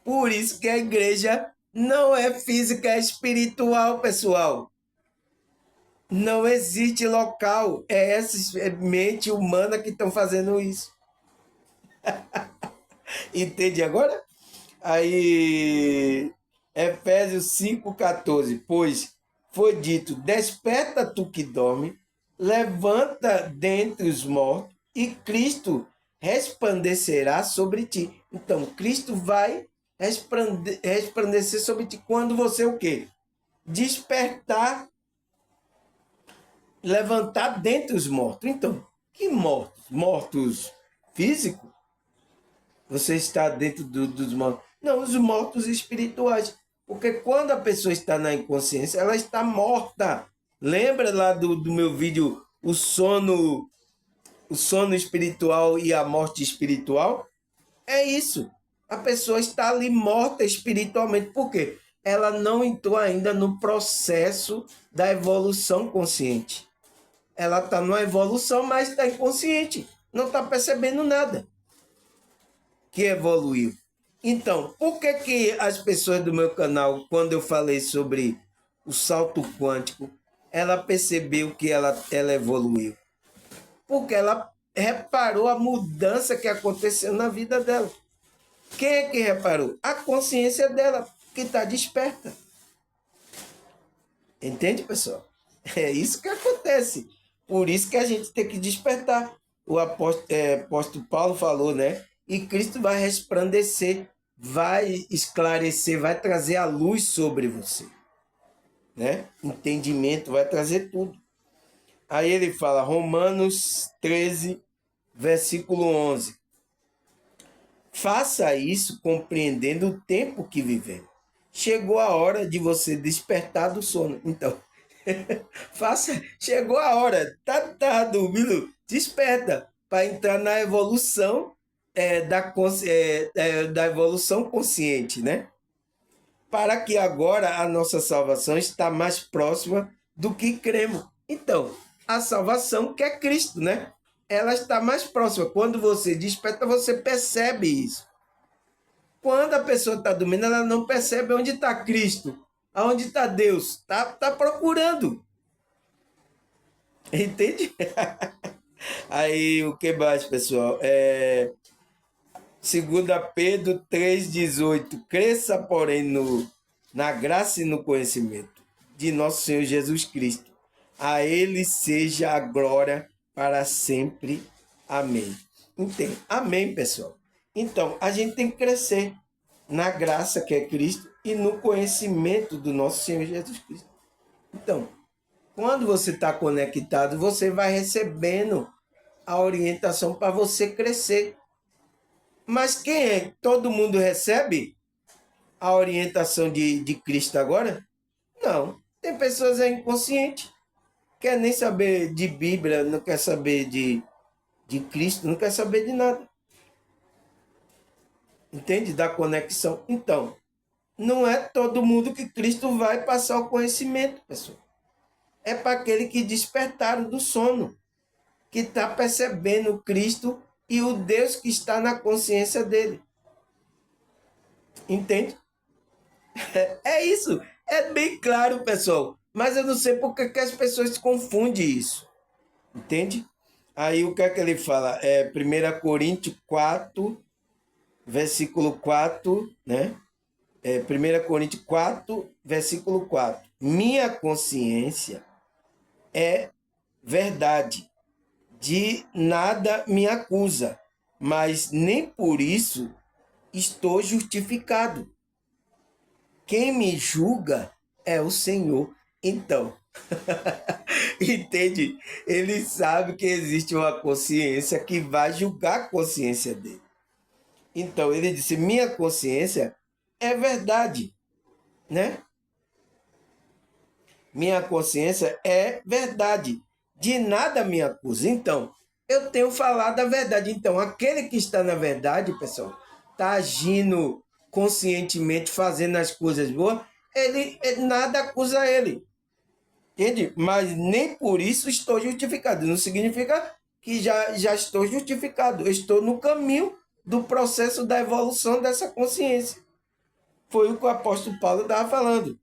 Por isso que a igreja não é física, é espiritual, pessoal. Não existe local. É essa mente humana que estão fazendo isso. Entende agora? Aí, Efésios 5,14. Pois foi dito: desperta tu que dorme, levanta dentre os mortos, e Cristo resplandecerá sobre ti. Então, Cristo vai resplandecer sobre ti quando você o quê? Despertar, levantar dentre os mortos. Então, que mortos? Mortos físicos? Você está dentro dos mortos? Não, os mortos espirituais. Porque quando a pessoa está na inconsciência, ela está morta. Lembra lá do meu vídeo, o sono espiritual e a morte espiritual? É isso. A pessoa está ali morta espiritualmente. Por quê? Ela não entrou ainda no processo da evolução consciente. Ela está numa evolução, mas está inconsciente. Não está percebendo nada que evoluiu. Então, por que que as pessoas do meu canal, quando eu falei sobre o salto quântico, ela percebeu que ela evoluiu? Porque ela reparou a mudança que aconteceu na vida dela. Quem é que reparou? A consciência dela, que está desperta. Entende, pessoal? É isso que acontece. Por isso que a gente tem que despertar. O apóstolo Paulo falou, né? E Cristo vai resplandecer, vai esclarecer, vai trazer a luz sobre você. Né? Entendimento, vai trazer tudo. Aí ele fala, Romanos 13, versículo 11. Faça isso compreendendo o tempo que vivemos. Chegou a hora de você despertar do sono. Então, chegou a hora, tá dormindo, desperta para entrar na evolução da evolução consciente, né? Para que agora a nossa salvação está mais próxima do que cremos. Então, a salvação que é Cristo, né? Ela está mais próxima. Quando você desperta, você percebe isso. Quando a pessoa está dormindo, ela não percebe onde está Cristo, aonde está Deus. Tá procurando. Entende? Aí, o que mais, pessoal? 2 Pedro 3,18. Cresça, porém, na graça e no conhecimento de nosso Senhor Jesus Cristo. A Ele seja a glória para sempre. Amém. Entende? Amém, pessoal. Então, a gente tem que crescer na graça que é Cristo e no conhecimento do nosso Senhor Jesus Cristo. Então, quando você está conectado, você vai recebendo a orientação para você crescer. Mas quem é? Todo mundo recebe a orientação de Cristo agora? Não. Tem pessoas inconscientes. Quer nem saber de Bíblia, não quer saber de Cristo, não quer saber de nada. Entende? Da conexão. Então, não é todo mundo que Cristo vai passar o conhecimento, pessoal. É para aquele que despertaram do sono, que está percebendo Cristo e o Deus que está na consciência dele. Entende? É isso. É bem claro, pessoal. Mas eu não sei por que as pessoas confundem isso. Entende? Aí o que é que ele fala? 1 Coríntios 4, versículo 4, né? 1 Coríntios 4, versículo 4. Minha consciência é verdade, de nada me acusa, mas nem por isso estou justificado. Quem me julga é o Senhor. Então, entende? Ele sabe que existe uma consciência que vai julgar a consciência dele. Então, ele disse, minha consciência é verdade, né? Minha consciência é verdade. De nada me acusa. Então, eu tenho falado a verdade. Então, aquele que está na verdade, pessoal, está agindo conscientemente, fazendo as coisas boas, ele nada acusa ele. Entende? Mas nem por isso estou justificado. Não significa que já estou justificado. Eu estou no caminho do processo da evolução dessa consciência. Foi o que o apóstolo Paulo estava falando.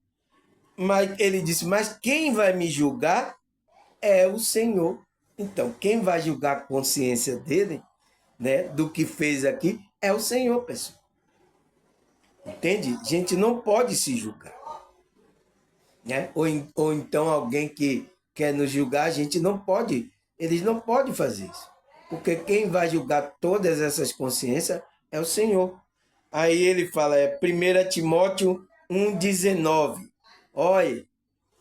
Mas ele disse, mas quem vai me julgar é o Senhor. Então, quem vai julgar a consciência dele, né, do que fez aqui, é o Senhor, pessoal. Entende? A gente não pode se julgar. Né? Ou então alguém que quer nos julgar, a gente não pode, eles não podem fazer isso. Porque quem vai julgar todas essas consciências é o Senhor. Aí ele fala, 1 Timóteo 1,19. Olha,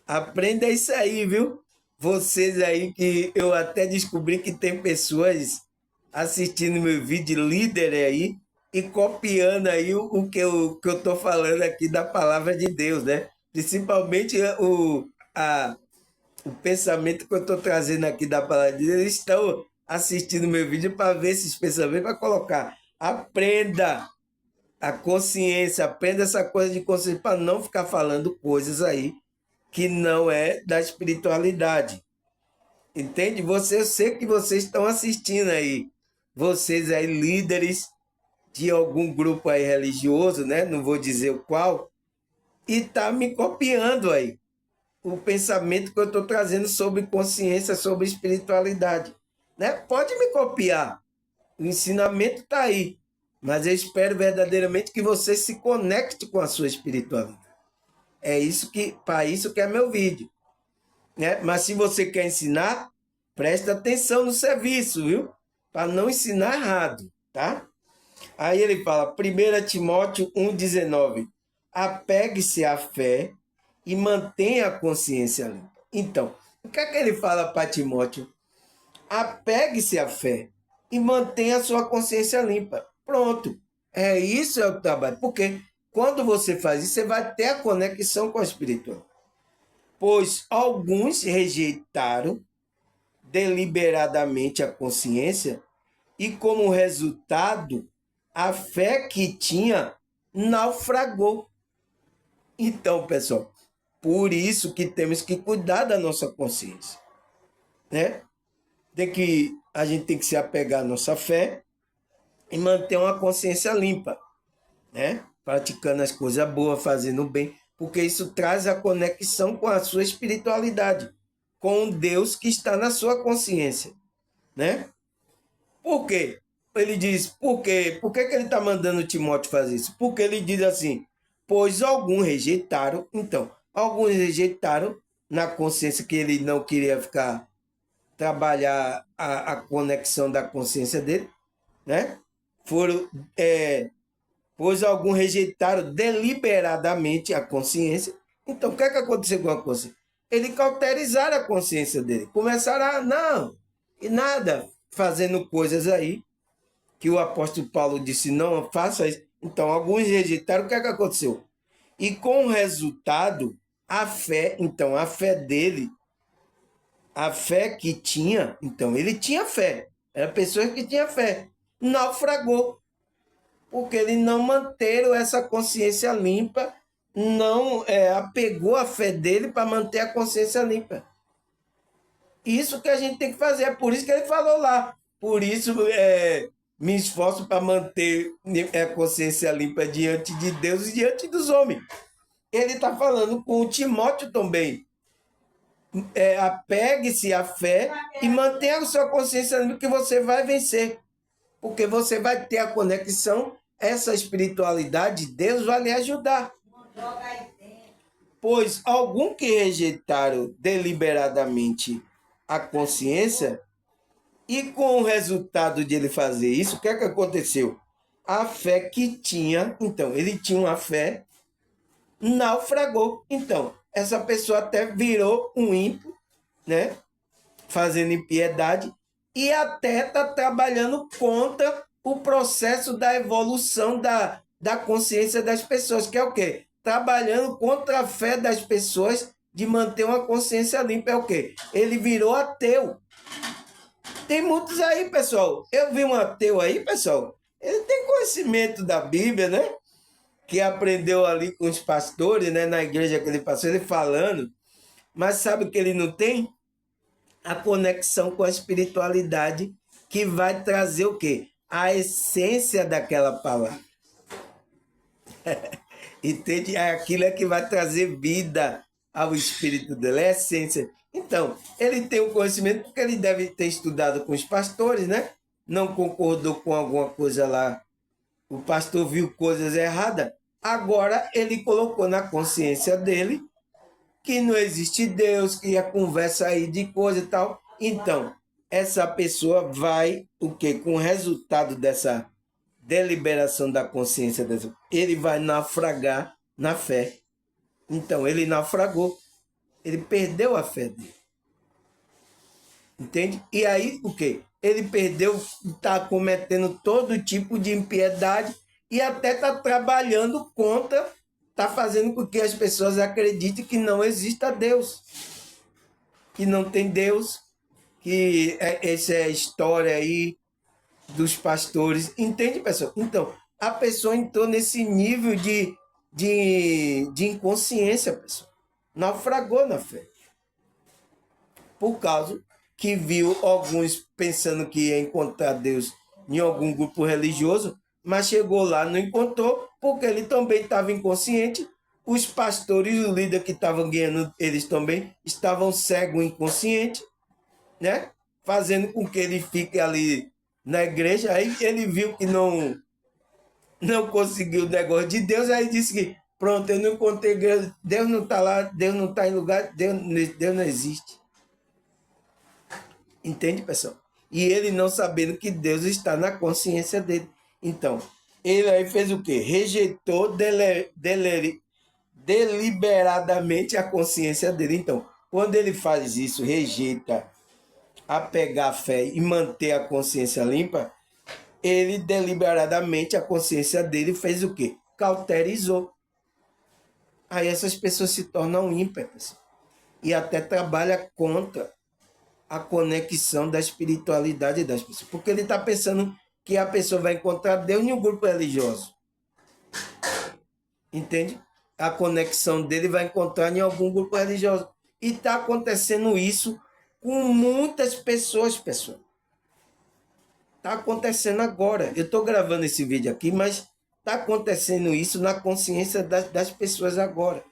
aprenda isso aí, viu? Vocês aí que eu até descobri que tem pessoas assistindo meu vídeo, líder aí, e copiando aí o que eu tô falando aqui da palavra de Deus, né? Principalmente o pensamento que eu estou trazendo aqui da palavra de Deus. Eles estão assistindo meu vídeo para ver esses pensamentos, para colocar. Aprenda a consciência, aprenda essa coisa de consciência, para não ficar falando coisas aí que não é da espiritualidade. Entende? Eu sei que vocês estão assistindo aí. Vocês aí, líderes de algum grupo aí religioso, né? Não vou dizer o qual, e tá me copiando aí o pensamento que eu estou trazendo sobre consciência, sobre espiritualidade. Né? Pode me copiar. O ensinamento está aí. Mas eu espero verdadeiramente que você se conecte com a sua espiritualidade. É isso que, para isso que é meu vídeo. Né? Mas se você quer ensinar, presta atenção no serviço, viu? Para não ensinar errado, tá? Aí ele fala, 1 Timóteo 1,19. Apegue-se à fé e mantenha a consciência limpa. Então, o que é que ele fala para Timóteo? Apegue-se à fé e mantenha a sua consciência limpa. Pronto. Isso é o trabalho. Porque quando você faz isso, você vai ter a conexão com a espiritual. Pois alguns rejeitaram deliberadamente a consciência E como resultado, a fé que tinha naufragou. Então, pessoal, por isso que temos que cuidar da nossa consciência, né? A gente tem que se apegar à nossa fé e manter uma consciência limpa, né? Praticando as coisas boas, fazendo o bem, porque isso traz a conexão com a sua espiritualidade, com o Deus que está na sua consciência, né? Por quê? Ele diz, por quê? Por que ele está mandando Timóteo fazer isso? Porque ele diz assim, pois alguns rejeitaram, então, alguns rejeitaram na consciência que ele não queria trabalhar a conexão da consciência dele, né? Foram, pois alguns rejeitaram deliberadamente a consciência. Então, o que aconteceu com a consciência? Eles cauterizaram a consciência dele. Começaram a, não, e nada, fazendo coisas aí, que o apóstolo Paulo disse, não faça isso. Então, alguns rejeitaram, o que aconteceu? E com o resultado, a fé dele, a fé que tinha, então, ele tinha fé, era pessoa que tinha fé, naufragou, porque ele não manteram essa consciência limpa, não apegou a fé dele para manter a consciência limpa. Isso que a gente tem que fazer, é por isso que ele falou lá, por isso me esforço para manter a consciência limpa diante de Deus e diante dos homens. Ele está falando com o Timóteo também. Apegue-se à fé e mantenha a sua consciência limpa, que você vai vencer. Porque você vai ter a conexão, essa espiritualidade, Deus vai lhe ajudar. Pois alguns que rejeitaram deliberadamente a consciência, e com o resultado de ele fazer isso, o que aconteceu? A fé que tinha, então, ele tinha uma fé, naufragou. Então, essa pessoa até virou um ímpio, né? Fazendo impiedade, e até está trabalhando contra o processo da evolução da consciência das pessoas, que é o quê? Trabalhando contra a fé das pessoas de manter uma consciência limpa. É o quê? Ele virou ateu. Tem muitos aí, pessoal. Eu vi um ateu aí, pessoal. Ele tem conhecimento da Bíblia, né? Que aprendeu ali com os pastores, né? Na igreja que ele passou, ele falando. Mas sabe o que ele não tem? A conexão com a espiritualidade, que vai trazer o quê? A essência daquela palavra. Entende? Aquilo é que vai trazer vida ao espírito dele, é a essência. Então, ele tem o conhecimento porque ele deve ter estudado com os pastores, né? Não concordou com alguma coisa lá. O pastor viu coisas erradas. Agora ele colocou na consciência dele que não existe Deus, que a conversa aí de coisa e tal. Então, essa pessoa vai, o quê? Com o resultado dessa deliberação da consciência, ele vai naufragar na fé. Então, ele naufragou. Ele perdeu a fé dele. Entende? E aí, o quê? Ele perdeu, está cometendo todo tipo de impiedade e até está trabalhando contra, está fazendo com que as pessoas acreditem que não exista Deus, que não tem Deus, que essa é a história aí dos pastores. Entende, pessoal? Então, a pessoa entrou nesse nível de inconsciência, pessoal. Naufragou na fé. Por causa que viu alguns pensando que ia encontrar Deus em algum grupo religioso, mas chegou lá, não encontrou, porque ele também estava inconsciente. Os pastores e o líder que estavam guiando eles também estavam cegos, inconscientes, né? Fazendo com que ele fique ali na igreja. Aí ele viu que não conseguiu o negócio de Deus, aí disse que pronto, eu não encontrei Deus, Deus não está lá, Deus não está em lugar, Deus não existe. Entende, pessoal? E ele não sabendo que Deus está na consciência dele. Então, ele aí fez o quê? Rejeitou deliberadamente a consciência dele. Então, quando ele faz isso, rejeita apegar a fé e manter a consciência limpa, ele deliberadamente, a consciência dele fez o quê? Cauterizou. Aí essas pessoas se tornam ímpias e até trabalham contra a conexão da espiritualidade das pessoas. Porque ele está pensando que a pessoa vai encontrar Deus em um grupo religioso. Entende? A conexão dele vai encontrar em algum grupo religioso. E está acontecendo isso com muitas pessoas, pessoal. Está acontecendo agora. Eu estou gravando esse vídeo aqui, mas está acontecendo isso na consciência das pessoas agora.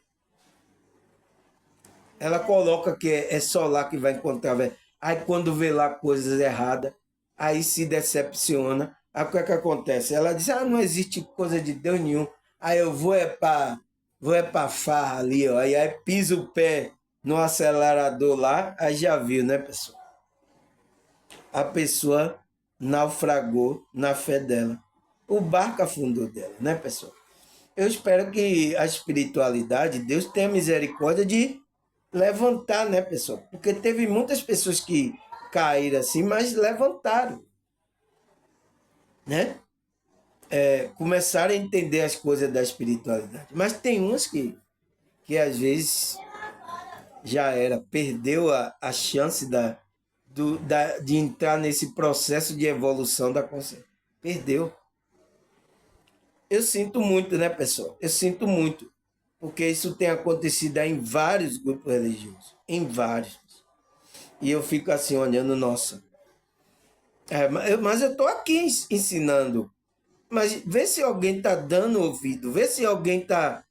Ela coloca que é só lá que vai encontrar. Aí quando vê lá coisas erradas, aí se decepciona. Aí o que é que acontece? Ela diz, não existe coisa de Deus nenhum. Aí eu vou pra farra ali, ó. Aí pisa o pé no acelerador lá, aí já viu, né, pessoal? A pessoa naufragou na fé dela. O barco afundou dela, né, pessoal? Eu espero que a espiritualidade, Deus tenha misericórdia de levantar, né, pessoal? Porque teve muitas pessoas que caíram assim, mas levantaram, né? Começaram a entender as coisas da espiritualidade. Mas tem uns que às vezes já era, perdeu a chance de entrar nesse processo de evolução da consciência. Perdeu. Eu sinto muito, né, pessoal? Eu sinto muito. Porque isso tem acontecido em vários grupos religiosos. Em vários. E eu fico assim olhando, nossa. Mas eu estou aqui ensinando. Mas vê se alguém está dando ouvido. Vê se alguém tá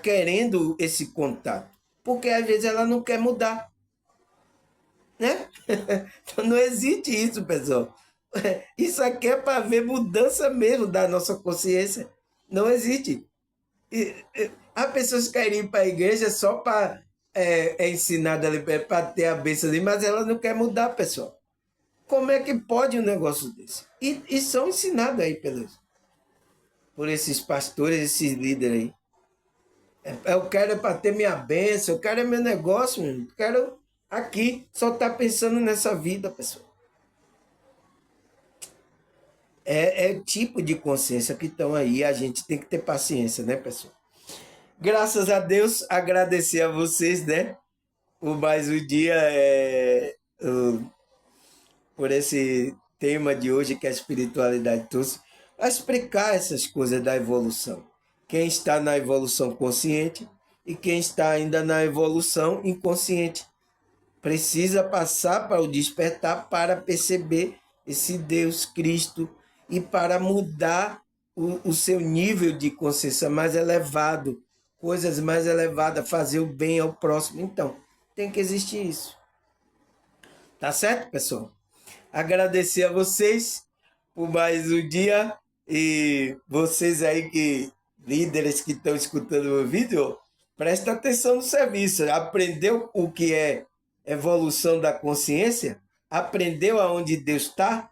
querendo esse contato. Porque às vezes ela não quer mudar. Né? Não existe isso, pessoal. Isso aqui é para ver mudança mesmo da nossa consciência. Não existe. Há pessoas que querem ir para a igreja só para ensinar ali, para ter a bênção ali, mas ela não quer mudar, pessoal. Como é que pode um negócio desse? E são ensinados aí por esses pastores, esses líderes aí. Eu quero para ter minha bênção, eu quero meu negócio, eu quero aqui. Só tá pensando nessa vida, pessoal. É tipo de consciência que estão aí. A gente tem que ter paciência, né, pessoal? Graças a Deus, agradecer a vocês, né? Por mais um dia, por esse tema de hoje que é a espiritualidade trouxe, a explicar essas coisas da evolução. Quem está na evolução consciente e quem está ainda na evolução inconsciente. Precisa passar para o despertar para perceber esse Deus Cristo e para mudar o seu nível de consciência mais elevado, coisas mais elevadas, fazer o bem ao próximo. Então, tem que existir isso. Tá certo, pessoal? Agradecer a vocês por mais um dia e vocês aí que líderes que estão escutando o meu vídeo, presta atenção no serviço. Aprendeu o que é evolução da consciência? Aprendeu aonde Deus está?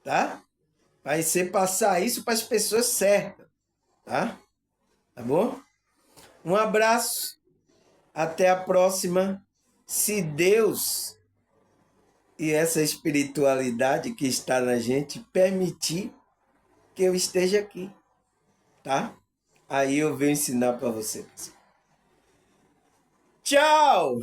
Tá? Vai ser passar isso para as pessoas certas, tá? Tá bom? Um abraço, até a próxima. Se Deus e essa espiritualidade que está na gente permitir que eu esteja aqui, tá? Aí eu venho ensinar para você. Tchau!